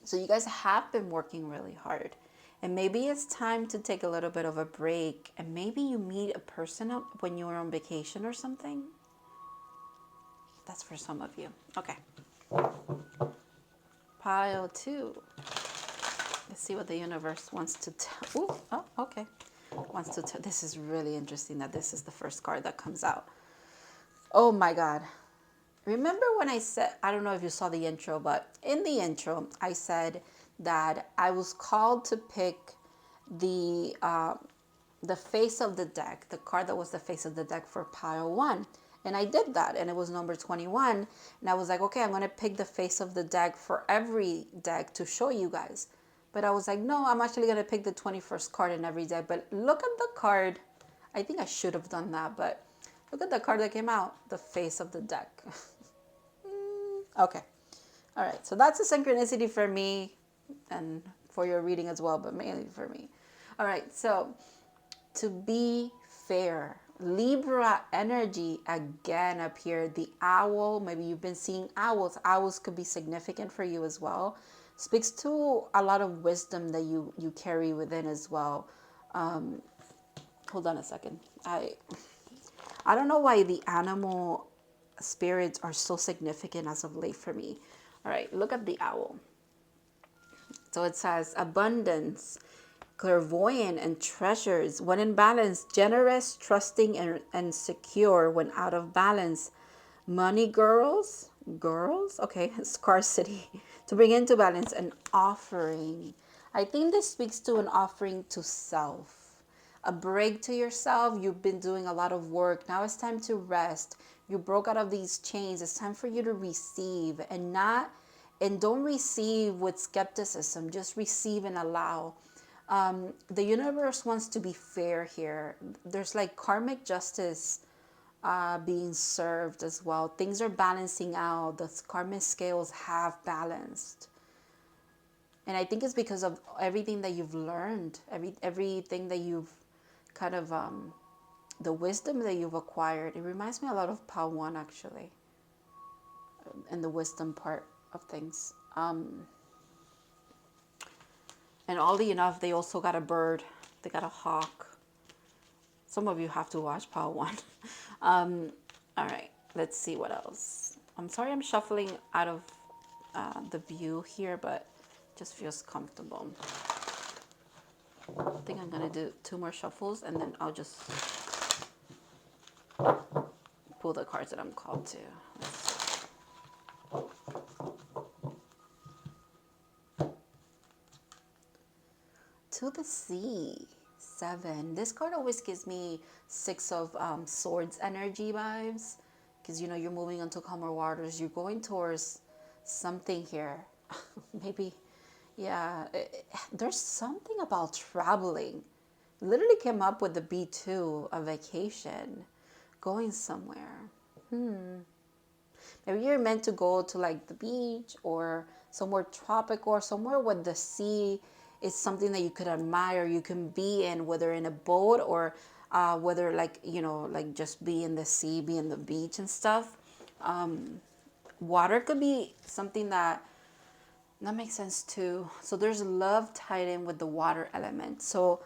So you guys have been working really hard. And maybe it's time to take a little bit of a break. And maybe you meet a person when you're on vacation or something. That's for some of you. Okay. Pile 2. Let's see what the universe wants to tell. Oh, okay. Wants to tell. This is really interesting that this is the first card that comes out. Oh my God. Remember when I said, I don't know if you saw the intro, but in the intro, I said that I was called to pick the face of the deck, the card that was the face of the deck for pile 1. And I did that, and it was number 21. And I was like, okay, I'm going to pick the face of the deck for every deck to show you guys. But I was like, no, I'm actually going to pick the 21st card in every deck. But look at the card. I think I should have done that, but look at the card that came out, the face of the deck. Okay. All right. So that's a synchronicity for me and for your reading as well, but mainly for me. All right. So to be fair, Libra energy again up here. The owl, maybe you've been seeing owls. Owls could be significant for you as well. Speaks to a lot of wisdom that you carry within as well. Hold on a second. I don't know why the animal spirits are so significant as of late for me. All right, look at the owl. So it says abundance, clairvoyant, and treasures. When in balance, generous, trusting, and secure. When out of balance, money, girls, okay, scarcity. To bring into balance, an offering. I think this speaks to an offering to self. A break to yourself. You've been doing a lot of work. Now it's time to rest. You broke out of these chains. It's time for you to receive and don't receive with skepticism. Just receive and allow. The universe wants to be fair here. There's like karmic justice being served as well. Things are balancing out. The karmic scales have balanced. And I think it's because of everything that you've learned, everything that you've kind of, the wisdom that you've acquired. It reminds me a lot of Pal 1 actually, and the wisdom part of things. And oddly enough, they also got a bird. They got a hawk. Some of you have to watch Pal 1. All right, let's see what else. I'm sorry I'm shuffling out of the view here, but it just feels comfortable. I think I'm gonna do 2 more shuffles and then I'll just pull the cards that I'm called to. To the sea, 7. This card always gives me 6 of swords energy vibes, because you know you're moving into calmer waters. You're going towards something here. Maybe, yeah. There's something about traveling. Literally came up with the B2, a vacation, going somewhere. Maybe you're meant to go to like the beach or somewhere tropical or somewhere where the sea is something that you could admire, you can be in, whether in a boat or whether like, you know, like just be in the sea, be in the beach and stuff. Water could be something that makes sense too. So there's love tied in with the water element. So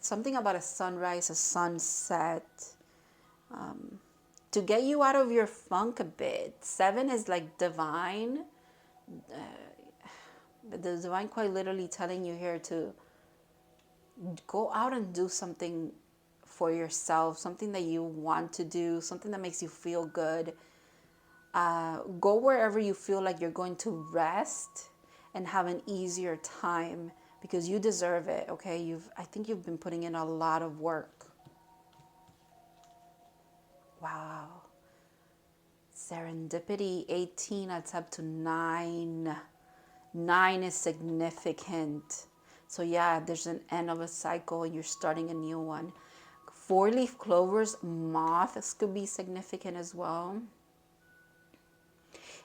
something about a sunrise, a sunset, to get you out of your funk a bit. 7 is like divine. The divine quite literally telling you here to go out and do something for yourself, something that you want to do, something that makes you feel good. Go wherever you feel like you're going to rest and have an easier time, because you deserve it, okay? I think you've been putting in a lot of work. Wow. Serendipity, 18 adds up to 9. 9 is significant. So yeah, there's an end of a cycle and you're starting a new one. 4-leaf clovers, moths could be significant as well.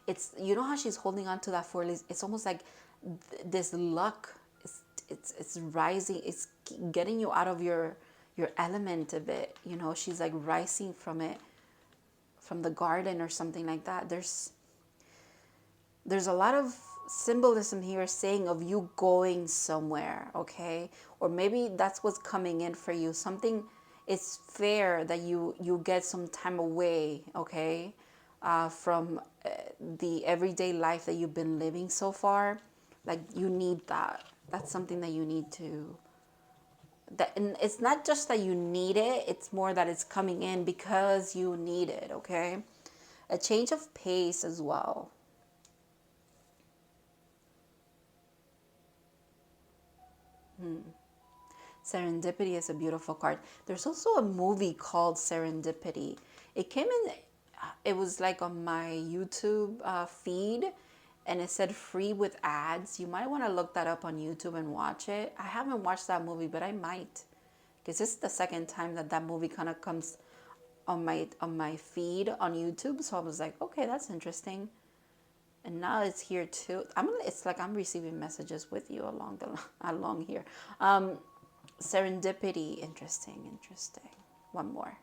It's, you know how she's holding on to that 4 leaves? It's almost like this luck. It's rising. It's getting you out of your element a bit. You know, she's like rising from it, from the garden or something like that. There's a lot of symbolism here saying of you going somewhere, okay? Or maybe that's what's coming in for you. Something, it's fair that you get some time away, okay? From the everyday life that you've been living so far. Like, you need that. That's something that you need to, and it's not just that you need it, it's more that it's coming in because you need it, okay? A change of pace as well. Serendipity is a beautiful card. There's also a movie called Serendipity. It came in, it was like on my YouTube feed, and it said free with ads. You might want to look that up on YouTube and watch it. I haven't watched that movie, but I might, because this is the second time that that movie kind of comes on my feed on YouTube. So I was like, okay, that's interesting. And now it's here too. It's like I'm receiving messages with you along here. Serendipity, interesting. One more.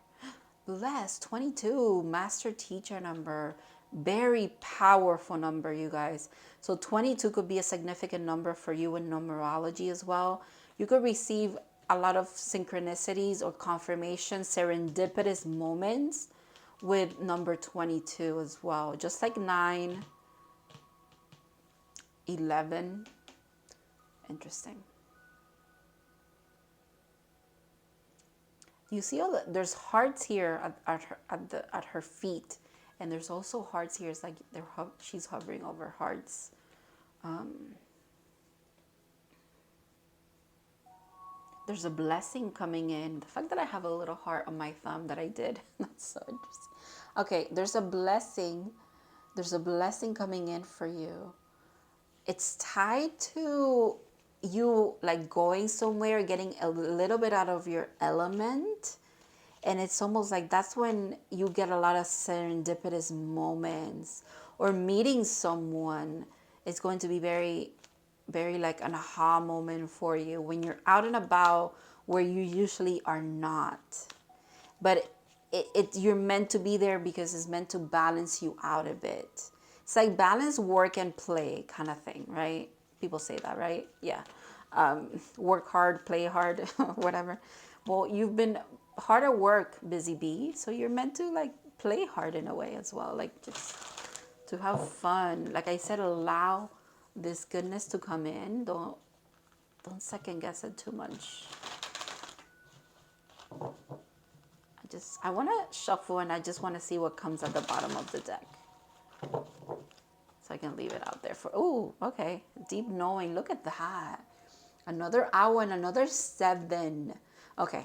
Blessed, 22, master teacher number. Very powerful number, you guys. So 22 could be a significant number for you in numerology as well. You could receive a lot of synchronicities or confirmation, serendipitous moments with number 22 as well. Just like 9, 11. Interesting. You see all there's hearts here at her feet, and there's also hearts here. It's like she's hovering over hearts. There's a blessing coming in. The fact that I have a little heart on my thumb that I did, that's so interesting. Okay, there's a blessing. There's a blessing coming in for you. It's tied to you like going somewhere, getting a little bit out of your element. And it's almost like that's when you get a lot of serendipitous moments, or meeting someone is going to be very, very like an aha moment for you when you're out and about where you usually are not. But you're meant to be there because it's meant to balance you out a bit. It's like balance work and play kind of thing, right? People say that, right? Yeah. Work hard, play hard, whatever. Well, you've been hard at work, busy bee, so you're meant to like play hard in a way as well, like just to have fun. Like I said, allow this goodness to come in. Don't second guess it too much. I want to shuffle, and I just want to see what comes at the bottom of the deck. So I can leave it out there for, oh, okay. Deep knowing, look at that. Another hour and another 7. Okay.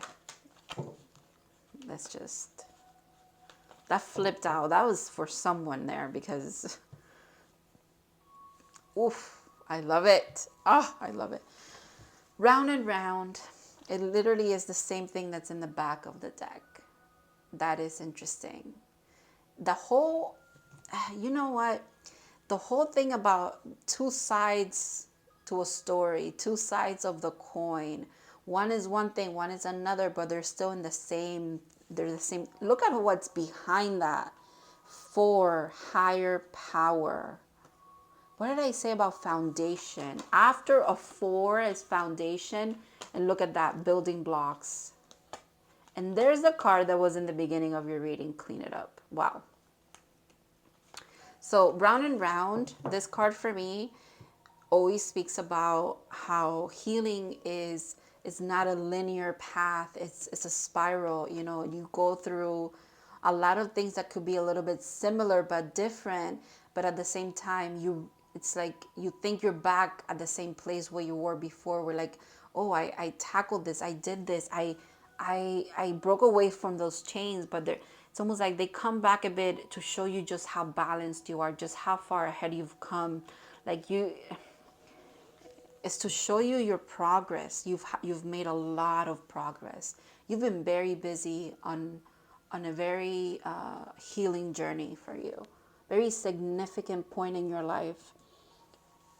Let's just, that flipped out. That was for someone there because, oof, I love it. Oh, I love it. Round and round. It literally is the same thing that's in the back of the deck. That is interesting. The whole, you know what? The whole thing about two sides to a story, two sides of the coin. One is one thing, one is another, but they're still in the same, they're the same. Look at what's behind that. 4, higher power. What did I say about foundation? After a 4 is foundation, and look at that, building blocks. And there's the card that was in the beginning of your reading, clean it up. Wow. So round and round, this card for me always speaks about how healing is not a linear path. It's a spiral. You know, you go through a lot of things that could be a little bit similar but different, but at the same time it's like you think you're back at the same place where you were before. We're like, oh, I tackled this, I did this, I broke away from those chains, but it's almost like they come back a bit to show you just how balanced you are, just how far ahead you've come. Like it's to show you your progress. You've made a lot of progress. You've been very busy on a very healing journey for you, very significant point in your life,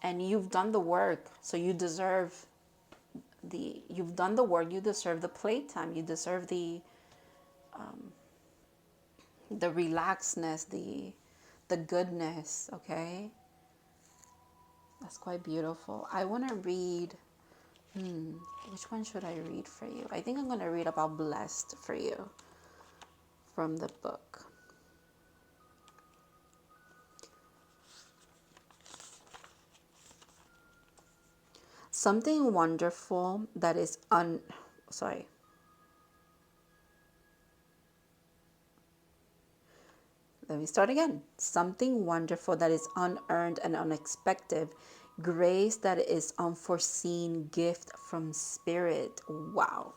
and you've done the work. So you deserve you've done the work. You deserve the playtime. You deserve the relaxedness, the goodness. Okay. That's quite beautiful. I want to read, which one should I read for you? I think I'm going to read about blessed for you from the book. Something wonderful that is Let me start again. Something wonderful that is unearned and unexpected. Grace that is unforeseen, gift from spirit. Wow.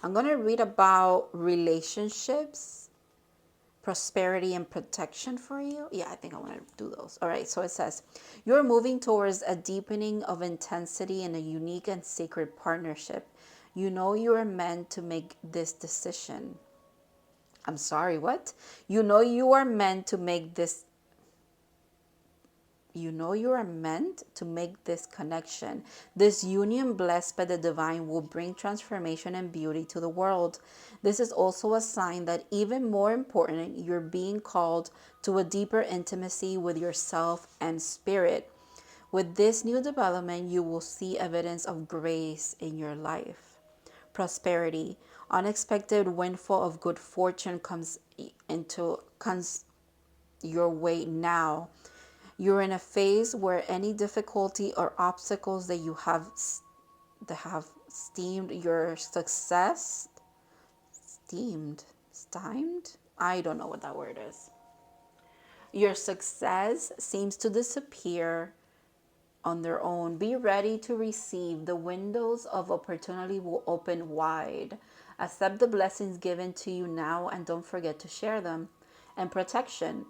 I'm going to read about relationships prosperity and protection for you. Yeah, I think I want to do those. All right, so it says, you're moving towards a deepening of intensity in a unique and sacred partnership. You know you are meant to make this decision. I'm sorry, what? You know you are meant to make this You know you are meant to make this connection. This union blessed by the divine will bring transformation and beauty to the world. This is also a sign that, even more important, you're being called to a deeper intimacy with yourself and spirit. With this new development, you will see evidence of grace in your life. Prosperity. Unexpected windfall of good fortune comes your way now. You're in a phase where any difficulty or obstacles that you have steamed your success, steamed, I don't know what that word is. Your success seems to disappear on their own. Be ready to receive. The windows of opportunity will open wide. Accept the blessings given to you now and don't forget to share them. And protection.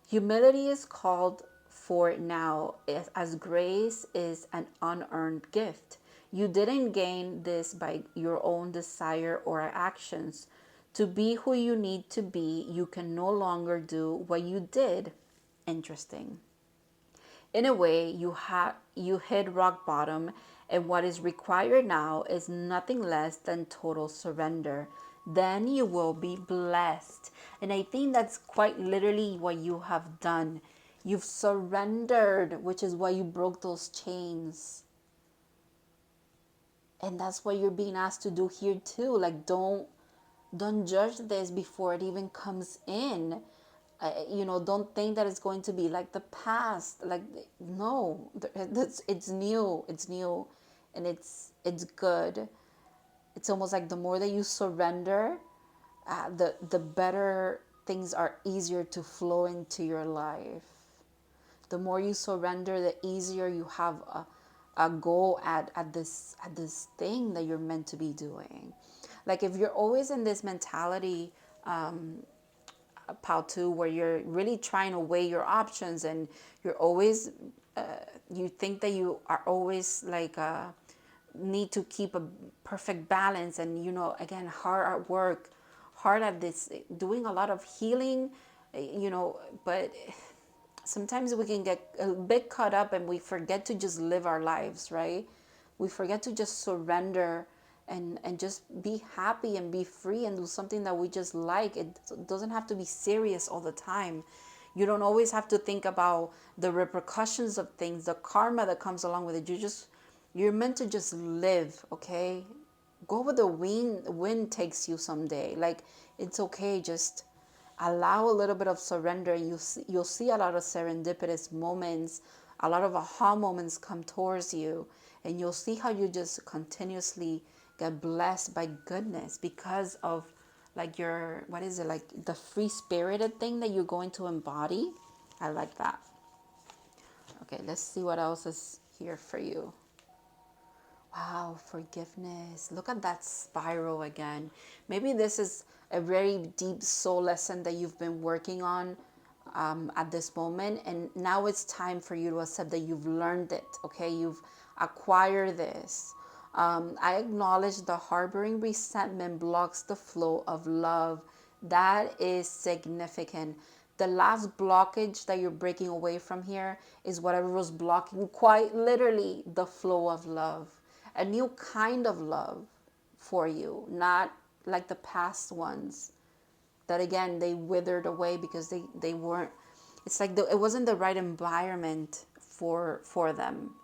Humility is called for now, as grace is an unearned gift. You didn't gain this by your own desire or actions. To be who you need to be, you can no longer do what you did. Interesting. In a way, you hit rock bottom, and what is required now is nothing less than total surrender. Then you will be blessed. And I think that's quite literally what you have done. You've surrendered, which is why you broke those chains. And that's what you're being asked to do here too. Like, don't judge this before it even comes in. Don't think that it's going to be like the past. Like, no, it's new. It's new, and it's good. It's almost like the more that you surrender, the better things are easier to flow into your life. The more you surrender, the easier you have a go at this thing that you're meant to be doing. Like, if you're always in this mentality, Pao, where you're really trying to weigh your options, and you're always you think that you are always like need to keep a perfect balance, and again, hard at work, hard at this, doing a lot of healing, but sometimes we can get a bit caught up and we forget to just live our lives, right? We forget to just surrender and just be happy and be free and do something that we just like. It doesn't have to be serious all the time. You don't always have to think about the repercussions of things, the karma that comes along with it. You're meant to just live, okay? Go where the wind takes you someday. Like, it's okay. Just allow a little bit of surrender, and you'll see a lot of serendipitous moments, a lot of aha moments come towards you, and you'll see how you just continuously get blessed by goodness because of like like the free spirited thing that you're going to embody. I like that. Okay, let's see what else is here for you. Wow, forgiveness. Look at that spiral again. Maybe this is a very deep soul lesson that you've been working on at this moment. And now it's time for you to accept that you've learned it, okay? You've acquired this. I acknowledge the harboring resentment blocks the flow of love. That is significant. The last blockage that you're breaking away from here is whatever was blocking, quite literally, the flow of love. A new kind of love for you, not like the past ones that, again, they withered away because they weren't, it's like it wasn't the right environment for them,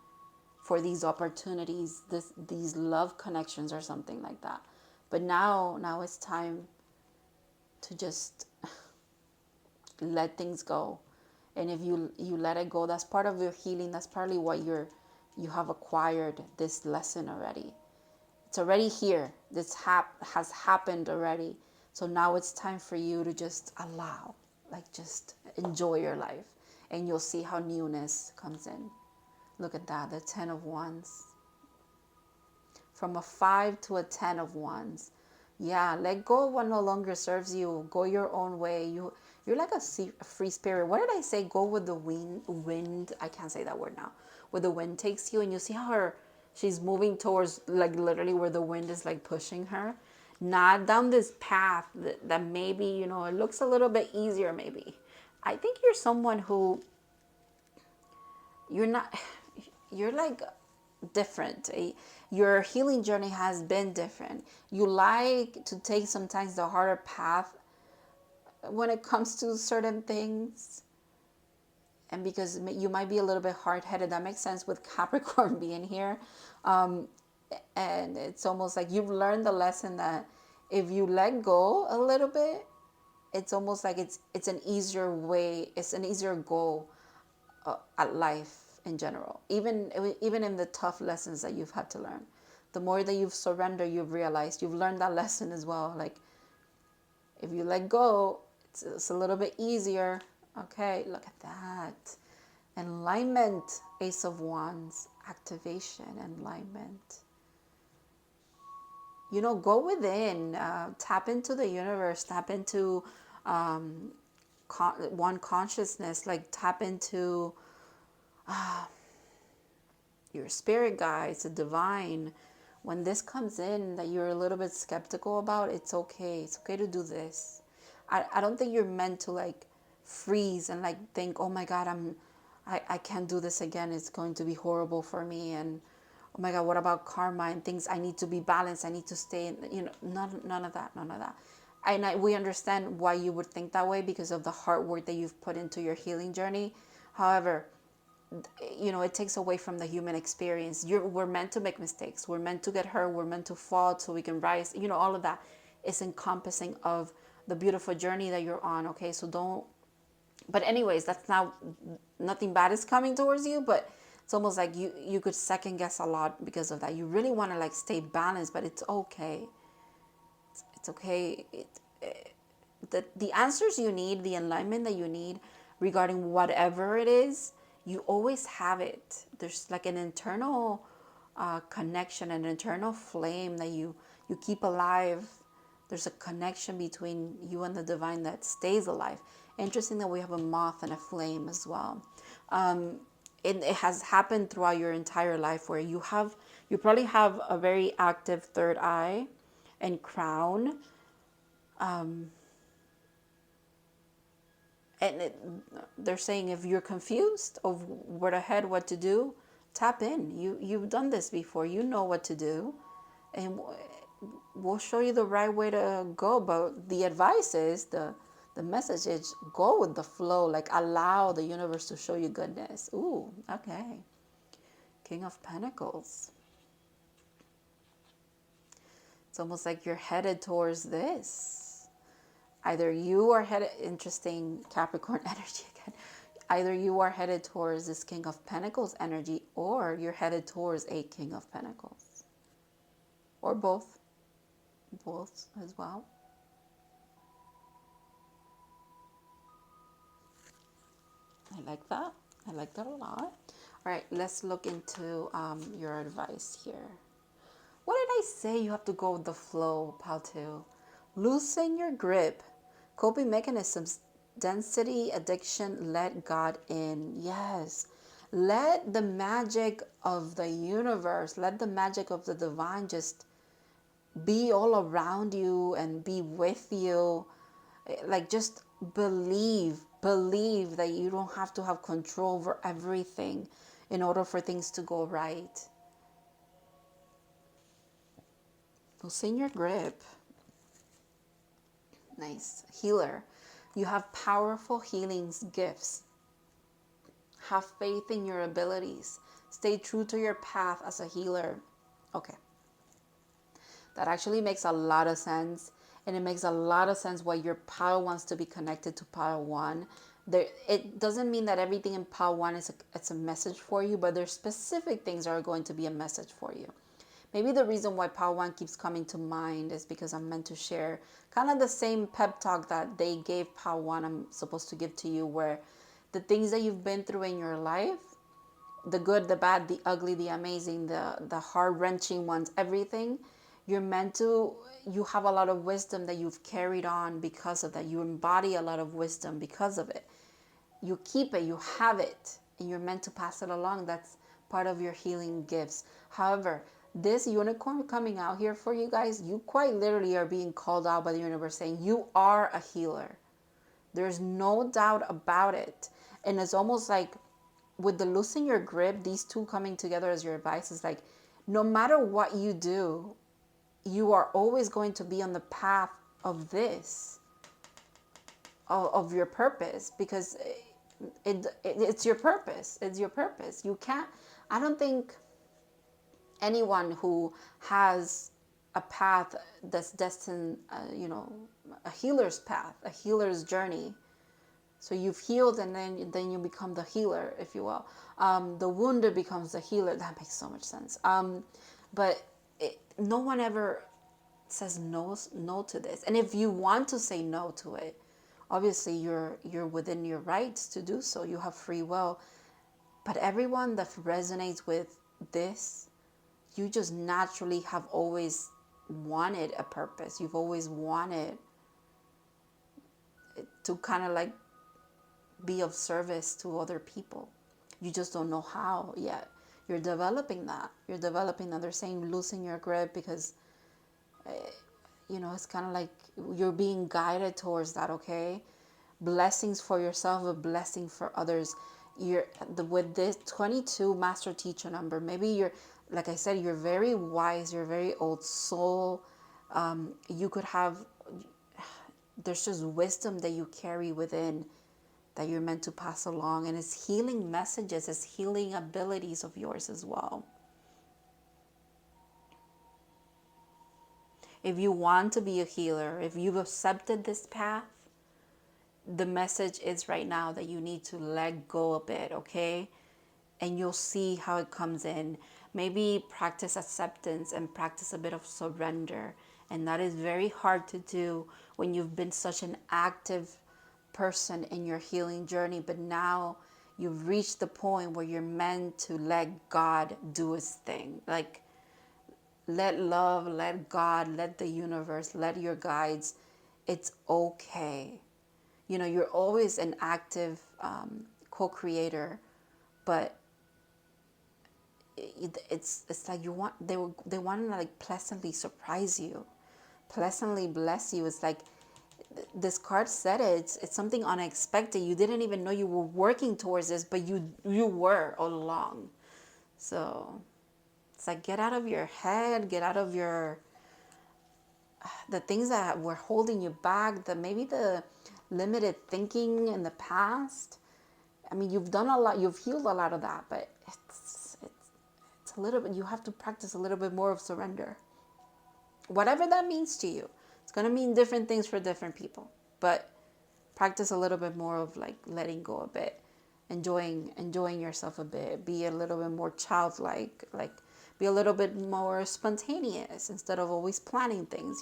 for these opportunities, these love connections or something like that. But now it's time to just let things go. And if you let it go, that's part of your healing. That's partly what you have acquired this lesson already. It's already here. This has happened already. So now it's time for you to just allow, like, just enjoy your life, and you'll see how newness comes in. Look at that, the 10 of Wands. From a 5 to a 10 of Wands. Yeah, let go of what no longer serves you. Go your own way. You're like a free spirit. What did I say? Go with the wind. I can't say that word now. Where the wind takes you, and you see how she's moving towards, like, literally where the wind is like pushing her, not down this path that maybe, it looks a little bit easier maybe. I think you're someone who, you're not, you're like different. Your healing journey has been different. You like to take sometimes the harder path when it comes to certain things. And because you might be a little bit hard-headed, that makes sense with Capricorn being here. And it's almost like you've learned the lesson that if you let go a little bit, it's almost like it's an easier way, it's an easier goal at life in general, even in the tough lessons that you've had to learn. The more that you've surrendered, you've realized, you've learned that lesson as well. Like, if you let go, it's a little bit easier. Okay, look at that. Enlightenment, Ace of Wands, activation, enlightenment. Go within, tap into the universe, tap into one consciousness, like tap into your spirit guides, the divine. When this comes in that you're a little bit skeptical about, it's okay. It's okay to do this. I don't think you're meant to like freeze and like think, oh my God, I can't do this again. It's going to be horrible for me. And oh my God, what about karma and things? I need to be balanced. I need to stay in, none of that, none of that. And we understand why you would think that way because of the hard work that you've put into your healing journey. However, it takes away from the human experience. We're meant to make mistakes. We're meant to get hurt. We're meant to fall so we can rise. All of that is encompassing of the beautiful journey that you're on. Okay, so don't. But anyways, that's not, nothing bad is coming towards you, but it's almost like you could second guess a lot because of that. You really want to like stay balanced, but it's okay. It's okay. The answers you need, the enlightenment that you need regarding whatever it is, you always have it. There's like an internal connection, an internal flame that you keep alive. There's a connection between you and the divine that stays alive. Interesting that we have a moth and a flame as well. It has happened throughout your entire life where you probably have a very active third eye and crown. And they're saying if you're confused of where to head, what to do, tap in. You've done this before. You know what to do. And we'll show you the right way to go. But the advice is, the message is, go with the flow. Like, allow the universe to show you goodness. Ooh, okay. King of Pentacles. It's almost like you're headed towards this. Either you are headed, interesting Capricorn energy again. Either you are headed towards this King of Pentacles energy, or you're headed towards a King of Pentacles. Or both. Both as well. I like that. I like that a lot. All right, let's look into your advice here. What did I say? You have to go with the flow, Pal2. Loosen your grip. Coping mechanisms, density, addiction, let God in. Yes. Let the magic of the universe, let the magic of the divine just be all around you and be with you. Like, just believe that you don't have to have control over everything in order for things to go right. Loosen your grip. Nice. Healer. You have powerful healings gifts. Have faith in your abilities. Stay true to your path as a healer. Okay. That actually makes a lot of sense. And it makes a lot of sense why your pile wants to be connected to pile 1. It doesn't mean that everything in pile 1 it's a message for you, but there's specific things that are going to be a message for you. Maybe the reason why pile 1 keeps coming to mind is because I'm meant to share kind of the same pep talk that they gave pile 1 I'm supposed to give to you, where the things that you've been through in your life, the good, the bad, the ugly, the amazing, the heart-wrenching ones, everything, You're meant to, you have a lot of wisdom that you've carried on because of that. You embody a lot of wisdom because of it. You keep it, you have it, and you're meant to pass it along. That's part of your healing gifts. However, this unicorn coming out here for you guys, you quite literally are being called out by the universe saying you are a healer. There's no doubt about it. And it's almost like with the loosen your grip, these two coming together as your advice is like, no matter what you do, you are always going to be on the path of this, of your purpose, because it's your purpose. It's your purpose. You can't, I don't think anyone who has a path that's destined, a healer's path, a healer's journey. So you've healed, and then you become the healer, if you will. The wounded becomes the healer. That makes so much sense. But no one ever says no to this. And if you want to say no to it, obviously you're within your rights to do so. You have free will. But everyone that resonates with this, you just naturally have always wanted a purpose. You've always wanted to kind of like be of service to other people. You just don't know how yet. You're developing that. You're developing that. They're saying loosen your grip because, it's kind of like you're being guided towards that, okay? Blessings for yourself, a blessing for others. With this 22 master teacher number, maybe you're, like I said, you're very wise, you're very old soul. You could have, there's just wisdom that you carry within that you're meant to pass along, and it's healing messages, it's healing abilities of yours as well. If you want to be a healer, if you've accepted this path, the message is right now that you need to let go a bit, okay? And you'll see how it comes in. Maybe practice acceptance and practice a bit of surrender. And that is very hard to do when you've been such an active person in your healing journey, but now you've reached the point where you're meant to let God do his thing. Like, let love, let God, let the universe, let your guides. It's okay. You're always an active co-creator, but it's like they want to like pleasantly surprise you, pleasantly bless you. It's like this card said it's something unexpected. You didn't even know you were working towards this, but you were all along. So it's like, get out of your head, get out of the things that were holding you back, maybe the limited thinking in the past. I mean, you've done a lot, you've healed a lot of that, but it's a little bit, you have to practice a little bit more of surrender. Whatever that means to you. It's going to mean different things for different people, but practice a little bit more of like letting go a bit, enjoying yourself a bit, be a little bit more childlike, like be a little bit more spontaneous instead of always planning things,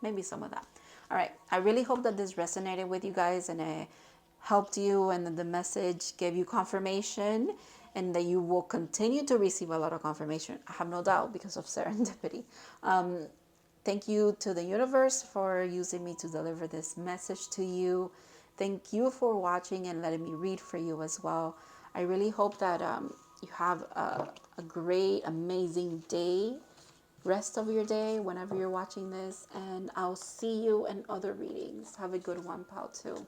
maybe some of that. All right. I really hope that this resonated with you guys and it helped you, and that the message gave you confirmation, and that you will continue to receive a lot of confirmation. I have no doubt, because of serendipity. Thank you to the universe for using me to deliver this message to you. Thank you for watching and letting me read for you as well. I really hope that you have a great, amazing day, rest of your day, whenever you're watching this. And I'll see you in other readings. Have a good one, pal, too.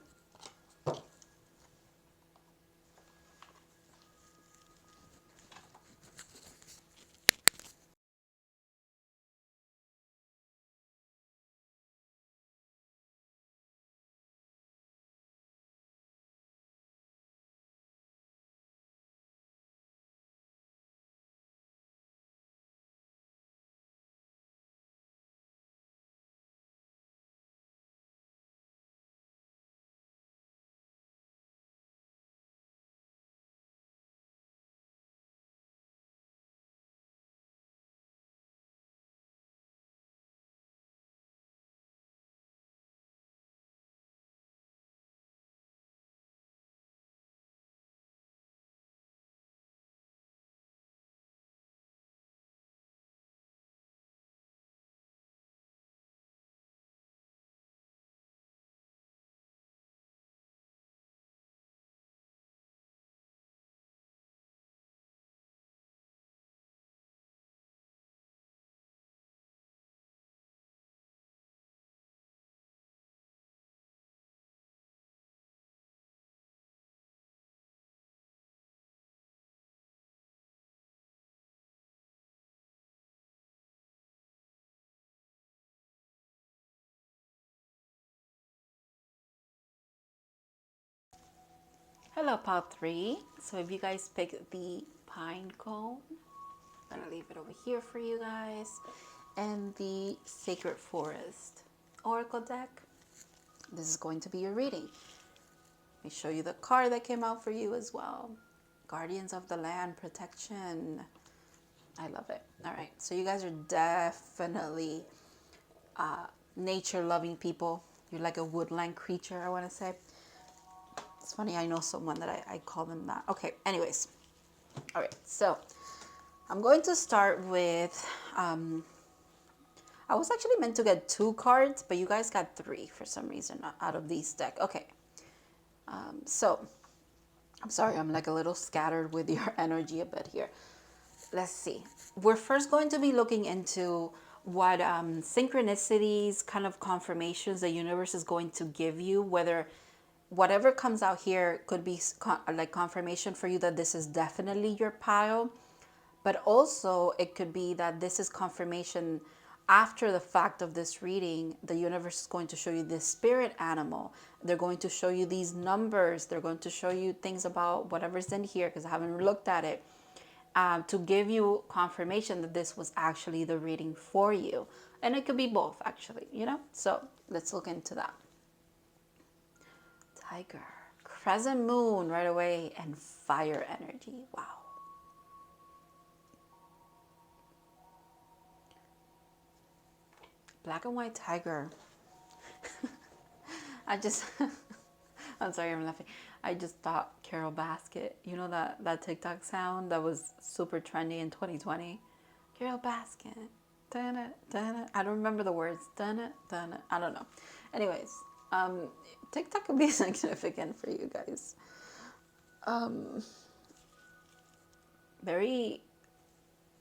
Hello, pile 3. So if you guys pick the pine cone, I'm gonna leave it over here for you guys. And the Sacred Forest Oracle deck, this is going to be your reading. Let me show you the card that came out for you as well. Guardians of the Land, Protection. I love it. All right, so you guys are definitely nature-loving people. You're like a woodland creature, I want to say. It's funny, I know someone that I call them that. Okay, anyways. All right, so I'm going to start with, I was actually meant to get 2 cards, but you guys got 3 for some reason out of these deck. Okay, so I'm sorry, I'm like a little scattered with your energy a bit here. Let's see. We're first going to be looking into what synchronicities, kind of confirmations the universe is going to give you, whether whatever comes out here could be like confirmation for you that this is definitely your pile, but also it could be that this is confirmation after the fact of this reading. The universe is going to show you this spirit animal. They're going to show you these numbers. They're going to show you things about whatever's in here because I haven't looked at it, to give you confirmation that this was actually the reading for you. And it could be both, actually, you know? So let's look into that. Tiger, crescent moon right away, and fire energy. Wow. Black and white tiger. I'm sorry, I'm laughing. I just thought Carol Basket. You know that TikTok sound that was super trendy in 2020? Carol Basket. Dun-it, dun-it. I don't remember the words. Dun-it, dun-it. I don't know. Anyways, TikTok could be significant for you guys. Very,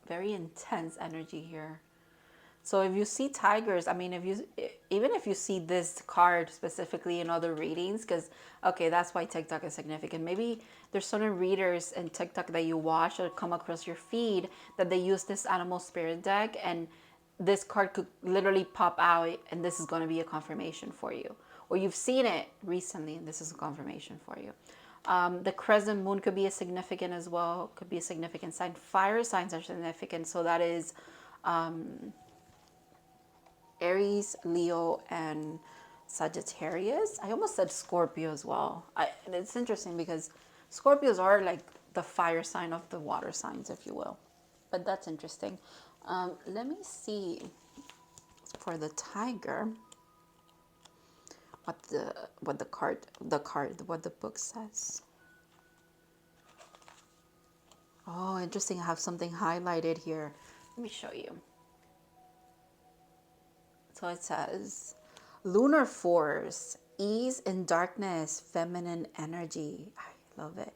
very intense energy here. So if you see tigers, I mean, even if you see this card specifically in other readings, because, okay, that's why TikTok is significant. Maybe there's certain readers in TikTok that you watch or come across your feed that they use this animal spirit deck, and this card could literally pop out, and this is going to be a confirmation for you. Or you've seen it recently, and this is a confirmation for you. The crescent moon could be a significant as well, could be a significant sign. Fire signs are significant, so that is Aries, Leo, and Sagittarius. I almost said Scorpio as well. And it's interesting because Scorpios are like the fire sign of the water signs, if you will. But that's interesting. Let me see for the tiger what the book says. Oh, interesting. I have something highlighted here. Let me show you. So it says, lunar force, ease in darkness, feminine energy. I love it.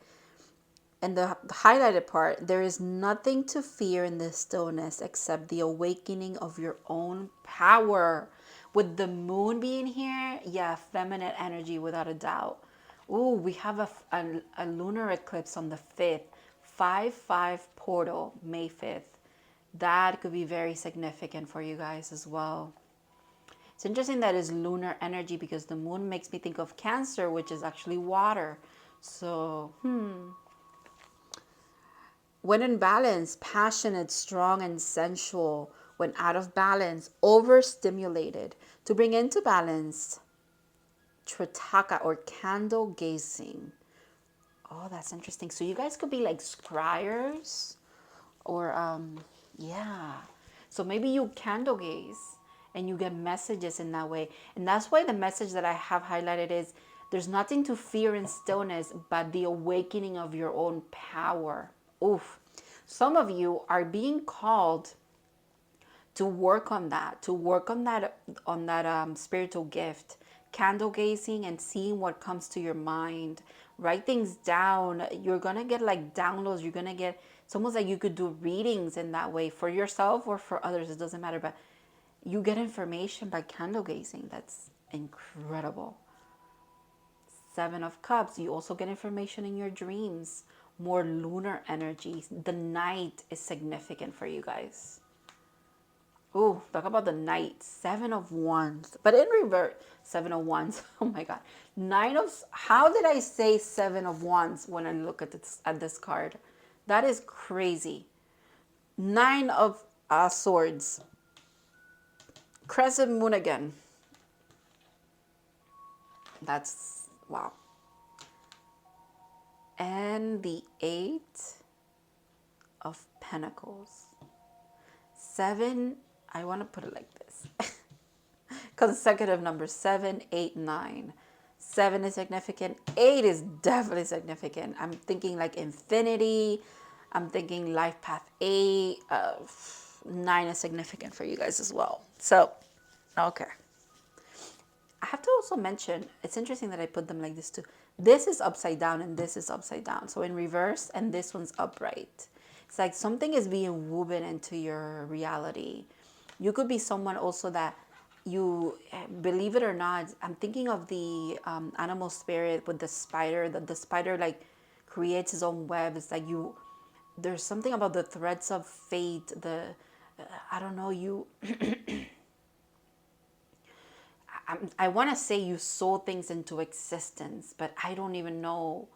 And the highlighted part, there is nothing to fear in this stillness except the awakening of your own power. With the moon being here, yeah, feminine energy without a doubt. Ooh, we have a lunar eclipse on the 5th. 5-5 portal, May 5th. That could be very significant for you guys as well. It's interesting that it's lunar energy because the moon makes me think of Cancer, which is actually water. So, when in balance, passionate, strong, and sensual. When out of balance, overstimulated. To bring into balance, Tritaka or candle gazing. Oh, that's interesting. So you guys could be like scryers or, yeah. So maybe you candle gaze and you get messages in that way. And that's why the message that I have highlighted is there's nothing to fear in stillness but the awakening of your own power. Oof. Some of you are being called to work on that, spiritual gift, candle gazing and seeing what comes to your mind. Write things down. You're gonna get like downloads. You're gonna get, it's almost like you could do readings in that way for yourself or for others. It doesn't matter, but you get information by candle gazing. That's incredible. 7 of Cups. You also get information in your dreams. More lunar energies. The night is significant for you guys. Ooh, talk about the knight. 7 of Wands. But in reverse, 7 of Wands. Oh my God. How did I say 7 of Wands when I look at this card? That is crazy. 9 of Swords. Crescent moon again. That's, wow. And the 8 of Pentacles. 7, I want to put it like this. Consecutive numbers, 7, 8, 9. 7 is significant. 8 is definitely significant. I'm thinking like infinity. I'm thinking life path 8. 9 is significant for you guys as well. So, okay. I have to also mention, it's interesting that I put them like this too. This is upside down and this is upside down. So in reverse, and this one's upright. It's like something is being woven into your reality. You could be someone also that you, believe it or not, I'm thinking of the animal spirit with the spider, that the spider like creates his own web. It's like you, there's something about the threads of fate, I don't know, you, I want to say you sow things into existence, but I don't even know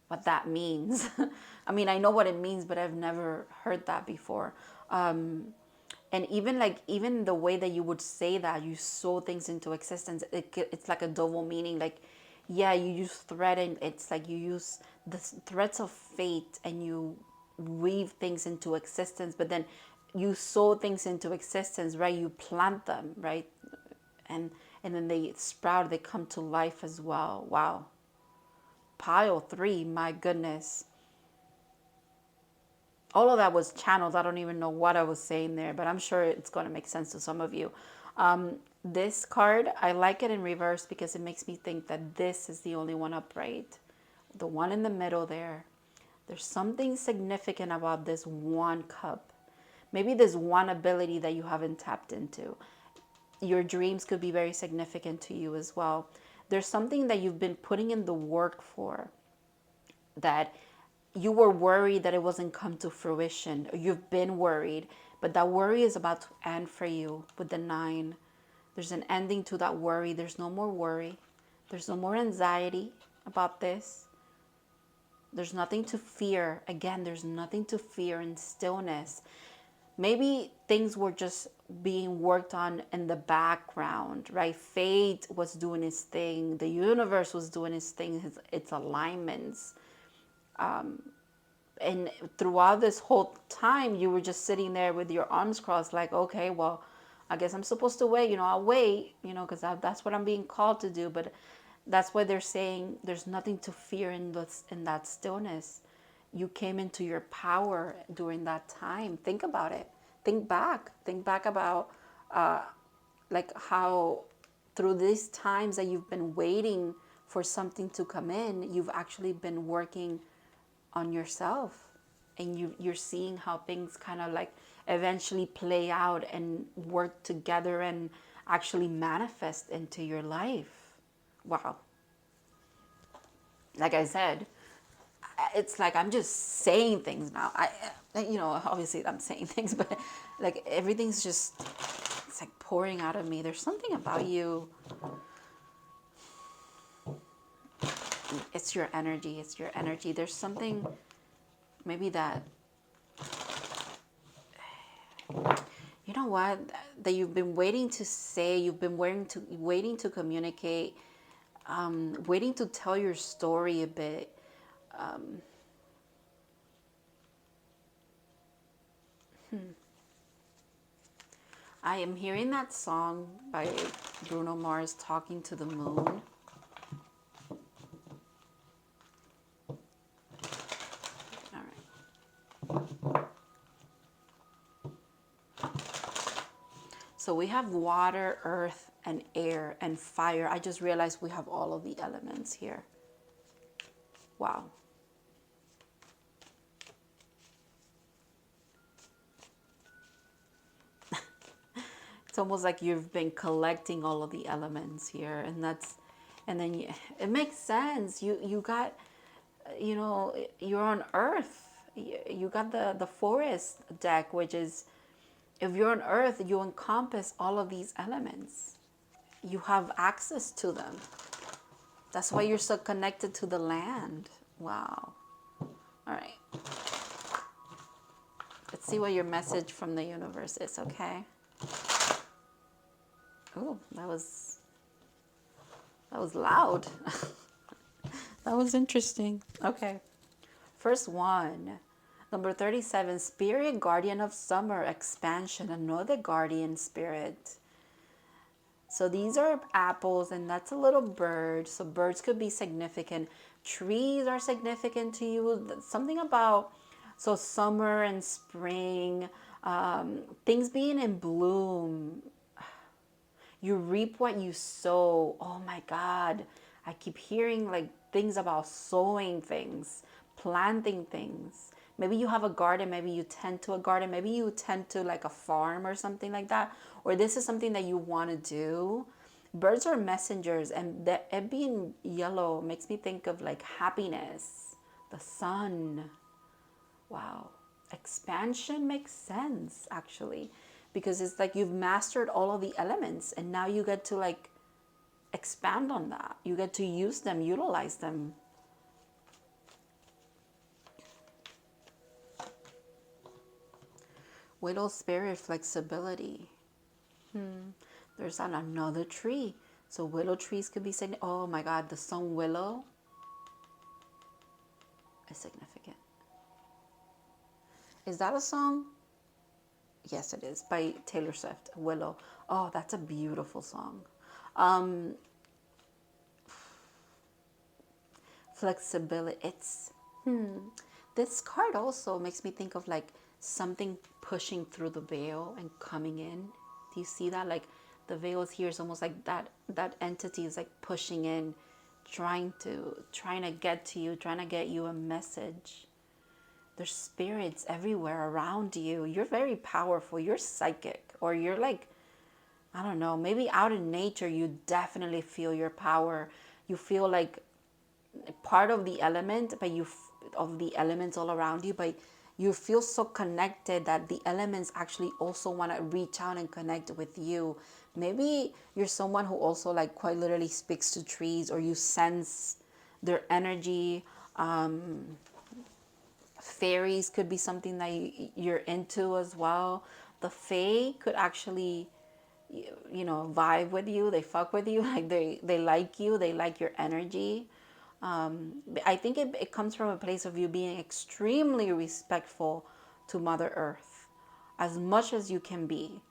what that means. I mean, I know what it means, but I've never heard that before. And even the way that you would say that, you sow things into existence, it's like a double meaning. Like, yeah, you use thread, and it's like you use the threads of fate and you weave things into existence, but then you sow things into existence, right? You plant them, right? and and then they sprout, they come to life as well. Wow. Pile 3, my goodness. All of that was channeled. I don't even know what I was saying there, but I'm sure it's going to make sense to some of you. This card, I like it in reverse because it makes me think that this is the only one upright. The one in the middle there. There's something significant about this one cup. Maybe this one ability that you haven't tapped into. Your dreams could be very significant to you as well. There's something that you've been putting in the work for, that you were worried that it wasn't come to fruition. You've been worried, but that worry is about to end for you with the 9. There's an ending to that worry. There's no more worry. There's no more anxiety about this. There's nothing to fear. Again, there's nothing to fear in stillness. Maybe things were just being worked on in the background, right? Fate was doing its thing. The universe was doing its thing, its alignments. And throughout this whole time, you were just sitting there with your arms crossed, like, okay, well, I guess I'm supposed to wait. I'll wait, because that's what I'm being called to do. But that's why they're saying there's nothing to fear in that stillness. You came into your power during that time. Think about it. Think back. Think back about like how through these times that you've been waiting for something to come in, you've actually been working on yourself, and you're seeing how things kind of like eventually play out and work together and actually manifest into your life. Wow. Like I said, it's like I'm just saying things now. Obviously I'm saying things, but like everything's just, it's like pouring out of me. There's something about you. It's your energy. It's your energy. There's something maybe that, you know what, that you've been waiting to say, you've been waiting to communicate, waiting to tell your story a bit. I am hearing that song by Bruno Mars, Talking to the Moon. So we have water, earth, and air, and fire. I just realized we have all of the elements here. Wow. It's almost like you've been collecting all of the elements here, and then it makes sense. You got, you're on earth. You got the forest deck, which is, If you're on earth, you encompass all of these elements. You have access to them. That's why you're so connected to the land. Wow. All right. Let's see what your message from the universe is, okay? Oh, that was loud. That was interesting. Okay. First one. Number 37, Spirit Guardian of Summer Expansion, another guardian spirit. So these are apples, and that's a little bird. So birds could be significant. Trees are significant to you. Something about, so summer and spring, things being in bloom. You reap what you sow. Oh my God. I keep hearing like things about sowing things, planting things. Maybe you have a garden, maybe you tend to a garden, maybe you tend to like a farm or something like that. Or this is something that you want to do. Birds are messengers, and it being yellow makes me think of like happiness, the sun. Wow. Expansion makes sense actually, because it's like you've mastered all of the elements and now you get to like expand on that. You get to use them, utilize them. Willow spirit, flexibility. There's another tree. So willow trees could be saying, oh my God, the song Willow is significant. Is that a song? Yes, it is, by Taylor Swift, Willow. Oh, that's a beautiful song. Flexibility. It's, this card also makes me think of like something pushing through the veil and coming in. Do you see that? Like the veil is here. It's almost like that entity is like pushing in, trying to get to you, trying to get you a message. There's spirits everywhere around you. You're very powerful. You're psychic, or you're like, I don't know, maybe out in nature, you definitely feel your power. You feel like part of the element, but of the elements all around you, but you feel so connected that the elements actually also want to reach out and connect with you. Maybe you're someone who also like quite literally speaks to trees, or you sense their energy. Fairies could be something that you're into as well. The fae could actually, vibe with you. They fuck with you. Like they like you. They like your energy. I think it comes from a place of you being extremely respectful to Mother Earth, as much as you can be.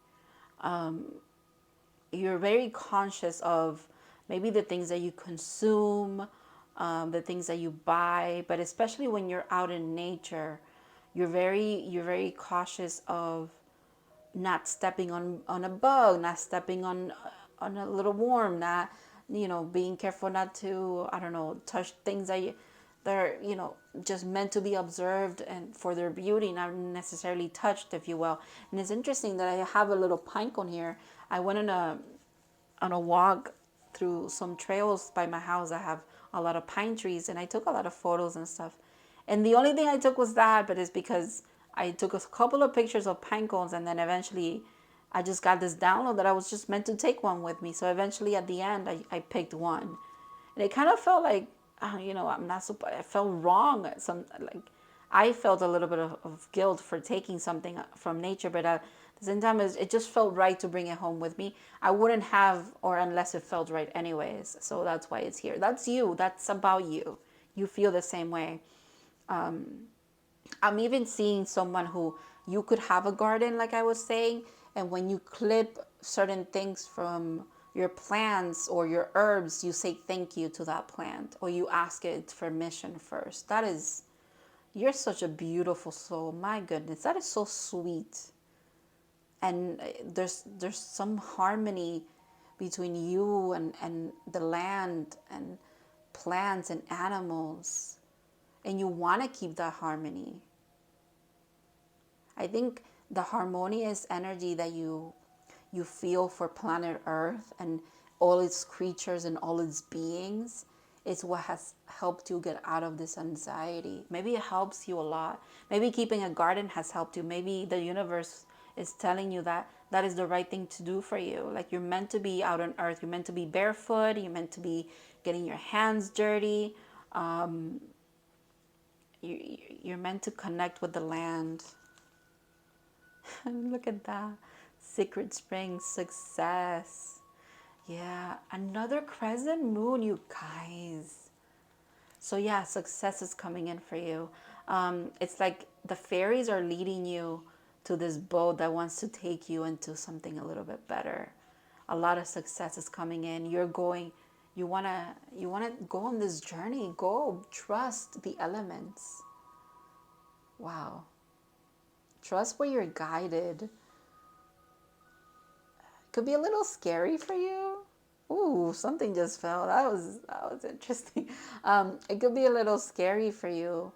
You're very conscious of maybe the things that you consume, the things that you buy, but especially when you're out in nature, you're very cautious of not stepping on a bug, not stepping on a little worm, not being careful not to, I don't know, touch things that are just meant to be observed and for their beauty, not necessarily touched, if you will. And it's interesting that I have a little pine cone here. I went on a walk through some trails by my house. I have a lot of pine trees, and I took a lot of photos and stuff. And the only thing I took was that, but it's because I took a couple of pictures of pine cones, and then eventually I just got this download that I was just meant to take one with me. So eventually at the end, I picked one. And it kind of felt like, I'm not so, I felt wrong. I felt a little bit of guilt for taking something from nature, but at the same time, it just felt right to bring it home with me. I wouldn't have, or unless it felt right anyways. So that's why it's here. That's you. That's about you. You feel the same way. I'm even seeing someone who, you could have a garden, like I was saying, and when you clip certain things from your plants or your herbs, you say thank you to that plant, or you ask it permission first. You're such a beautiful soul. My goodness, that is so sweet. And there's some harmony between you and the land and plants and animals, and you want to keep that harmony. I think the harmonious energy that you feel for planet Earth and all its creatures and all its beings is what has helped you get out of this anxiety. Maybe it helps you a lot. Maybe keeping a garden has helped you. Maybe the universe is telling you that that is the right thing to do for you. Like, you're meant to be out on earth. You're meant to be barefoot. You're meant to be getting your hands dirty. You're meant to connect with the land. Look at that. Secret Spring, success. Yeah, another crescent moon, you guys. So yeah, success is coming in for you. It's like the fairies are leading you to this boat that wants to take you into something a little bit better. A lot of success is coming in. You're going, you wanna go on this journey. Go, trust the elements. Wow. Trust where you're guided. Could be a little scary for you. Ooh, something just fell. That was interesting. It could be a little scary for you,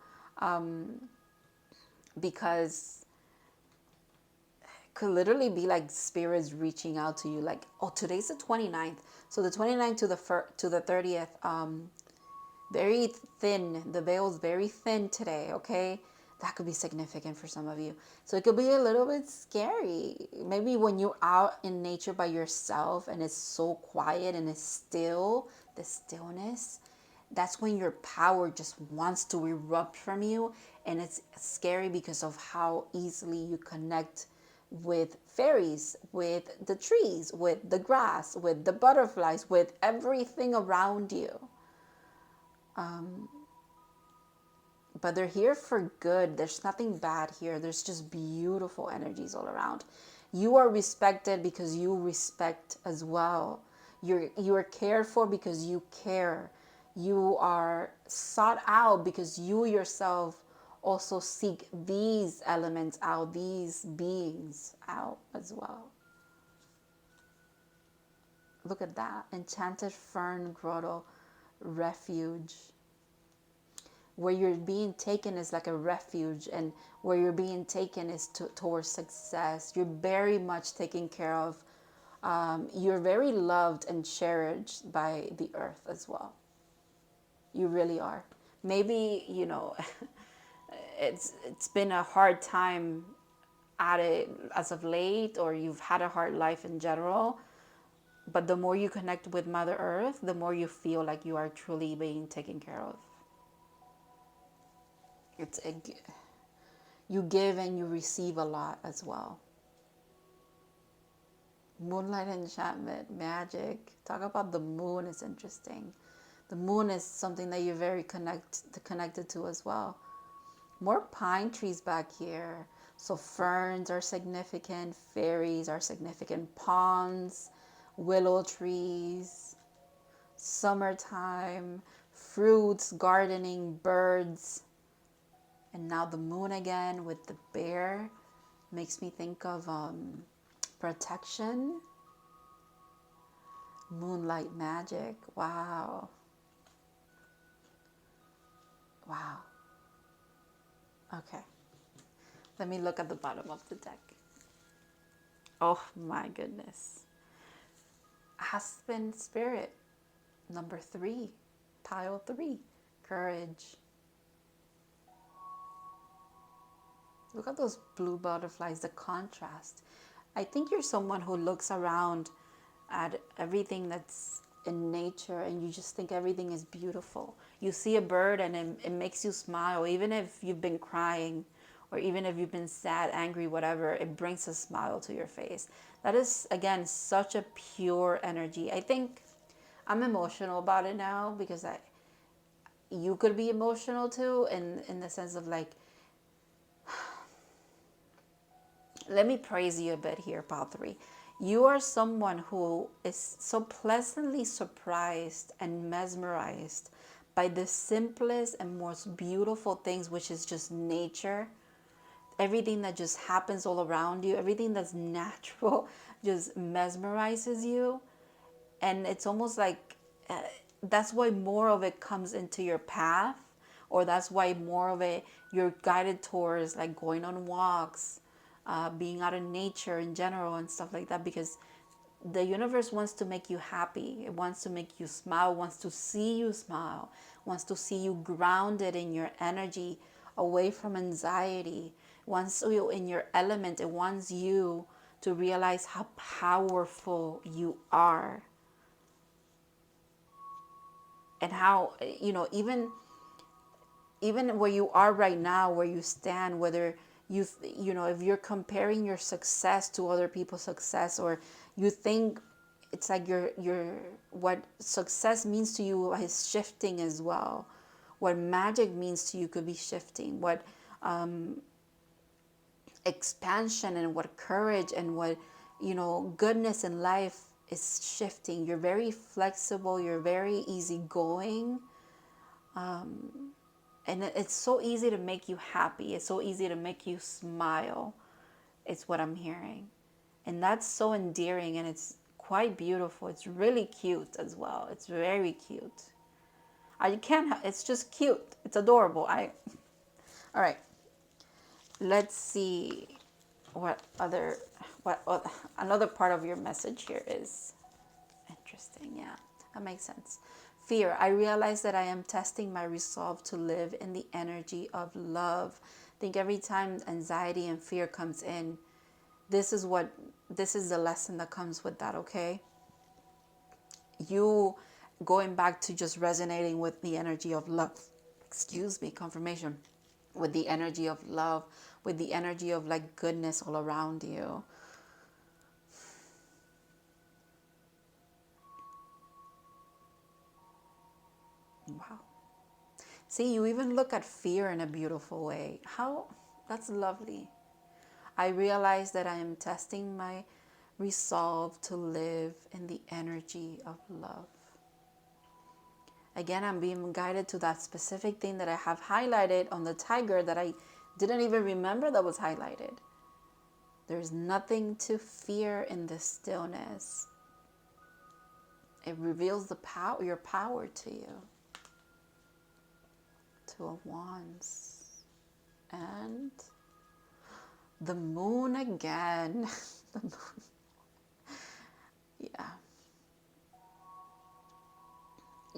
because it could literally be like spirits reaching out to you. Like, oh, today's the 29th. So the 29th to the 30th, very thin. The veil's very thin today, okay? That could be significant for some of you. So it could be a little bit scary. Maybe when you're out in nature by yourself and it's so quiet and it's still, the stillness, that's when your power just wants to erupt from you. And it's scary because of how easily you connect with fairies, with the trees, with the grass, with the butterflies, with everything around you. But they're here for good. There's nothing bad here. There's just beautiful energies all around. You are respected because you respect as well. You are cared for because you care. You are sought out because you yourself also seek these elements out, these beings out as well. Look at that. Enchanted Fern Grotto Refuge. Where you're being taken is like a refuge, and where you're being taken is towards success. You're very much taken care of. You're very loved and cherished by the earth as well. You really are. Maybe, it's been a hard time at it as of late, or you've had a hard life in general. But the more you connect with Mother Earth, the more you feel like you are truly being taken care of. You give and you receive a lot as well. Moonlight enchantment, magic. Talk about the moon is interesting. The moon is something that you're very connected to as well. More pine trees back here. So ferns are significant, fairies are significant, ponds, willow trees, summertime, fruits, gardening, birds. And now the moon again with the bear makes me think of protection. Moonlight magic. Wow. Wow. Okay. Let me look at the bottom of the deck. Oh my goodness. Aspen Spirit. Number 3. Pile 3. Courage. Look at those blue butterflies, the contrast. I think you're someone who looks around at everything that's in nature and you just think everything is beautiful. You see a bird and it makes you smile, even if you've been crying or even if you've been sad, angry, whatever, it brings a smile to your face. That is, again, such a pure energy. I think I'm emotional about it now because you could be emotional too in the sense of like, let me praise you a bit here, Pile 3. You are someone who is so pleasantly surprised and mesmerized by the simplest and most beautiful things, which is just nature. Everything that just happens all around you, everything that's natural just mesmerizes you. And it's almost like that's why more of it comes into your path, or that's why more of it you're guided towards, like going on walks, being out in nature in general and stuff like that, because the universe wants to make you happy. It wants to make you smile, wants to see you smile, wants to see you grounded in your energy, away from anxiety, wants you in your element. It wants you to realize how powerful you are. And how, even where you are right now, where you stand, whether if you're comparing your success to other people's success, or you think it's like your what success means to you is shifting as well. What magic means to you could be shifting. What expansion and what courage and what goodness in life is shifting. You're very flexible, you're very easygoing, and it's so easy to make you happy. It's so easy to make you smile. It's what I'm hearing. And that's so endearing, and it's quite beautiful. It's really cute as well. It's very cute. I can't, it's just cute. It's adorable. All right. Let's see what another part of your message here is. Interesting. Yeah, that makes sense. Fear. I realize that I am testing my resolve to live in the energy of love. I think every time anxiety and fear comes in, this is the lesson that comes with that, okay? You going back to just resonating with the energy of love. Confirmation. With the energy of love, with the energy of like goodness all around you. Wow. See, you even look at fear in a beautiful way. That's lovely. I realize that I am testing my resolve to live in the energy of love. Again, I'm being guided to that specific thing that I have highlighted on the tiger that I didn't even remember that was highlighted. There's nothing to fear in this stillness. It reveals your power to you. Two of Wands. And the moon again. The moon. Yeah.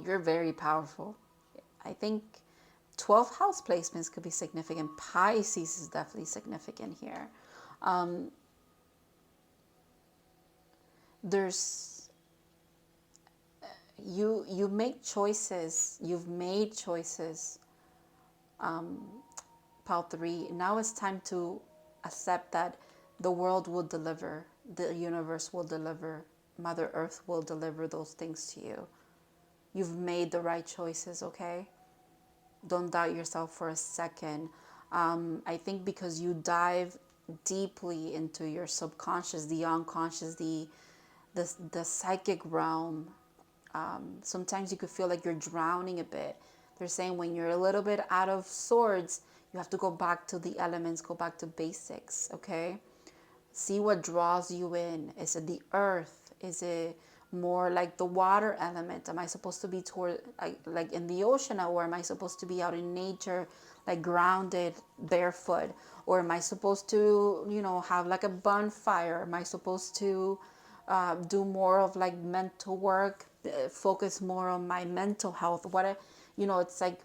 You're very powerful. I think 12th house placements could be significant. Pisces is definitely significant here. You make choices. You've made choices. Pile 3. Now it's time to accept that the world will deliver. The universe will deliver. Mother Earth will deliver those things to you. You've made the right choices, okay? Don't doubt yourself for a second. I think because you dive deeply into your subconscious, the unconscious, the psychic realm, sometimes you could feel like you're drowning a bit. They're saying when you're a little bit out of sorts, you have to go back to the elements, go back to basics, okay? See what draws you in. Is it the earth? Is it more like the water element? Am I supposed to be toward like in the ocean, or am I supposed to be out in nature, like grounded, barefoot? Or am I supposed to, have like a bonfire? Am I supposed to do more of like mental work, focus more on my mental health? It's like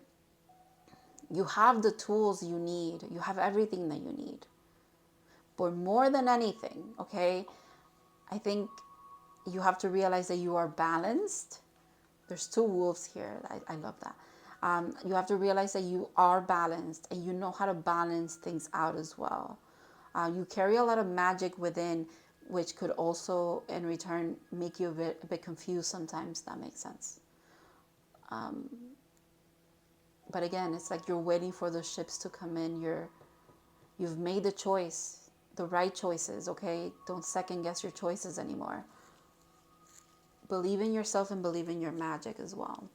you have the tools you need. You have everything that you need. But more than anything, okay, I think you have to realize that you are balanced. There's 2 wolves here. I love that. You have to realize that you are balanced, and you know how to balance things out as well. You carry a lot of magic within, which could also, in return, make you a bit confused sometimes. That makes sense. But again, it's like you're waiting for the ships to come in. You've made the choice, the right choices, okay? Don't second guess your choices anymore. Believe in yourself and believe in your magic as well.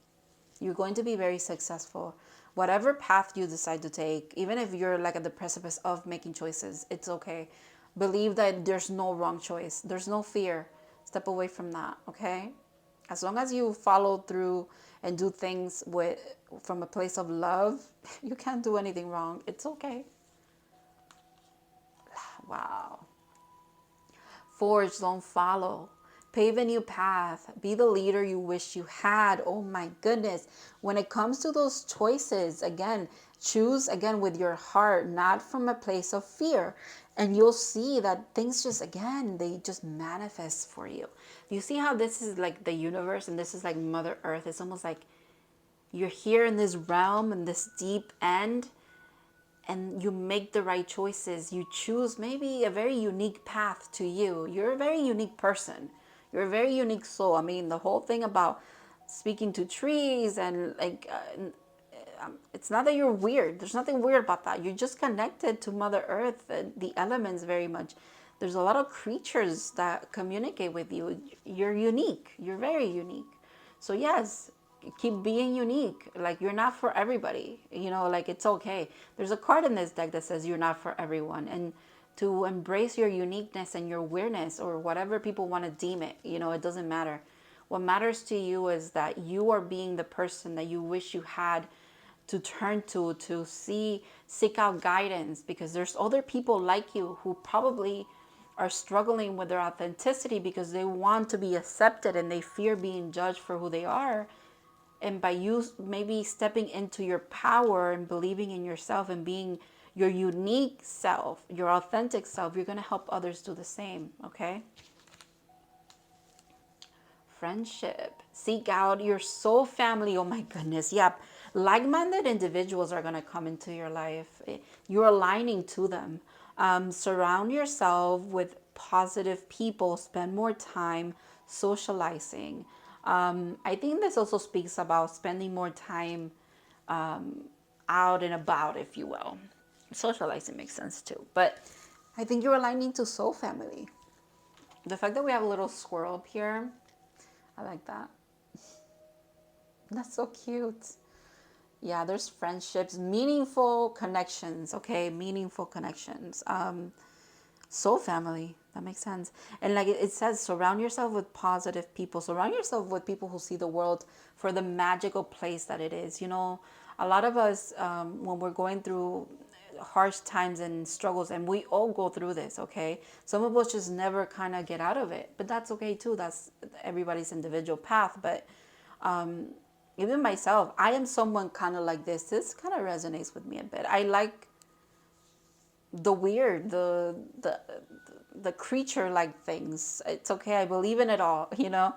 You're going to be very successful. Whatever path you decide to take, even if you're like at the precipice of making choices, it's okay. Believe that there's no wrong choice. There's no fear. Step away from that, okay? As long as you follow through and do things from a place of love, you can't do anything wrong. It's okay. Wow. Forge, don't follow. Pave a new path. Be the leader you wish you had. Oh my goodness. When it comes to those choices, again, choose again with your heart, not from a place of fear. And you'll see that things just, again, they just manifest for you. You see how this is like the universe and this is like Mother Earth? It's almost like you're here in this realm and this deep end, and you make the right choices. You choose maybe a very unique path to you. You're a very unique person. You're a very unique soul. I mean, the whole thing about speaking to trees and like, it's not that you're weird. There's nothing weird about that. You're just connected to Mother Earth and the elements very much. There's a lot of creatures that communicate with you. You're unique. You're very unique. So yes, keep being unique. Like, you're not for everybody. You know, like, it's okay. There's a card in this deck that says you're not for everyone. And to embrace your uniqueness and your weirdness, or whatever people want to deem it, you know, it doesn't matter. What matters to you is that you are being the person that you wish you had to turn to seek out guidance, because there's other people like you who probably are struggling with their authenticity because they want to be accepted and they fear being judged for who they are. And by you maybe stepping into your power and believing in yourself and being your unique self, your authentic self, you're going to help others do the same, okay? Friendship. Seek out your soul family. Oh my goodness. Yep. Like-minded individuals are going to come into your life. You're aligning to them. Surround yourself with positive people. Spend more time socializing. I think this also speaks about spending more time out and about, if you will. Socializing makes sense too. But I think you're aligning to soul family. The fact that we have a little squirrel up here, I like that. That's so cute. Yeah, there's friendships, meaningful connections, okay? Meaningful connections. Soul family, that makes sense. And like it says, surround yourself with positive people. Surround yourself with people who see the world for the magical place that it is. You know, a lot of us, when we're going through harsh times and struggles, and we all go through this, okay? Some of us just never kind of get out of it, but that's okay too. That's everybody's individual path. But even myself, I am someone kind of like this. This kind of resonates with me a bit. I like the weird, the creature like things. It's okay. I believe in it all, you know.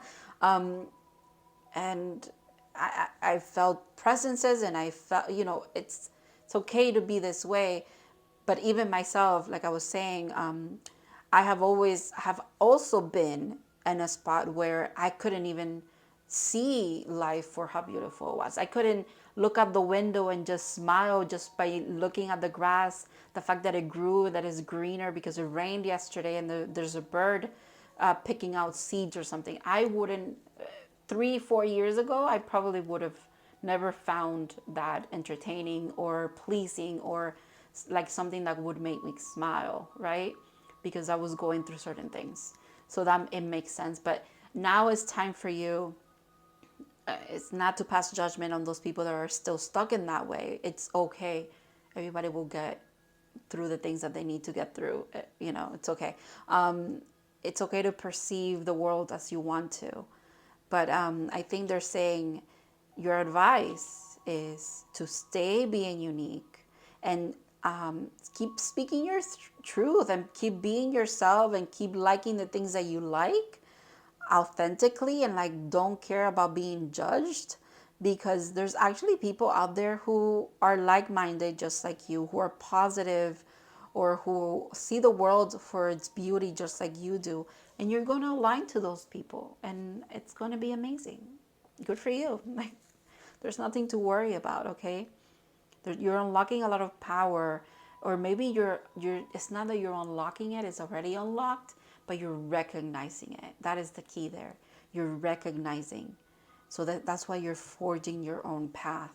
And I felt presences, and I felt, you know, it's okay to be this way. But even myself, like I was saying, I have also been in a spot where I couldn't even see life for how beautiful it was. I couldn't look out the window and just smile just by looking at the grass, the fact that it grew, that it's greener because it rained yesterday, and there's a bird picking out seeds or something. I wouldn't, 3-4 years ago, I probably would have never found that entertaining or pleasing or like something that would make me smile, right? Because I was going through certain things. So that it makes sense. But now it's time for you. It's not to pass judgment on those people that are still stuck in that way. It's okay. Everybody will get through the things that they need to get through. You know, it's okay. It's okay to perceive the world as you want to. But I think they're saying your advice is to stay being unique and keep speaking your truth and keep being yourself and keep liking the things that you like authentically, and like don't care about being judged, because there's actually people out there who are like-minded just like you, who are positive, or who see the world for its beauty just like you do, and you're going to align to those people, and it's going to be amazing. Good for you. Like, there's nothing to worry about, okay? You're unlocking a lot of power, or maybe you're it's not that you're unlocking it, it's already unlocked, but you're recognizing it. That is the key there. You're recognizing. So that's why you're forging your own path.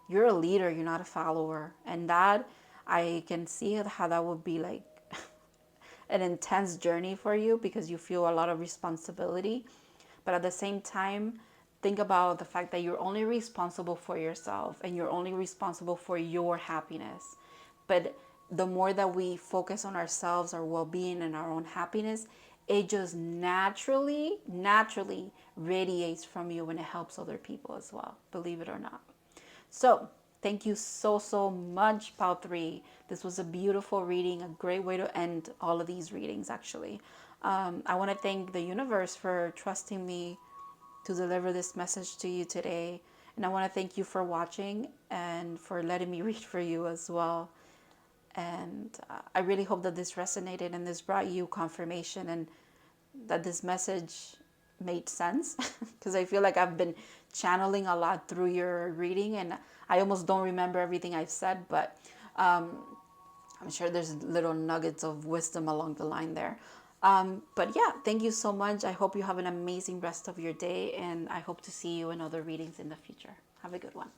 You're a leader, you're not a follower. And that, I can see how that would be like an intense journey for you, because you feel a lot of responsibility. But at the same time, think about the fact that you're only responsible for yourself, and you're only responsible for your happiness. But the more that we focus on ourselves, our well-being, and our own happiness, it just naturally radiates from you, and it helps other people as well, believe it or not. So thank you so much, Pal 3. This was a beautiful reading, a great way to end all of these readings, actually. I want to thank the universe for trusting me to deliver this message to you today. And I want to thank you for watching and for letting me read for you as well. And I really hope that this resonated and this brought you confirmation, and that this message made sense, because I feel like I've been channeling a lot through your reading, and I almost don't remember everything I've said, but I'm sure there's little nuggets of wisdom along the line there. But yeah, thank you so much. I hope you have an amazing rest of your day, and I hope to see you in other readings in the future. Have a good one.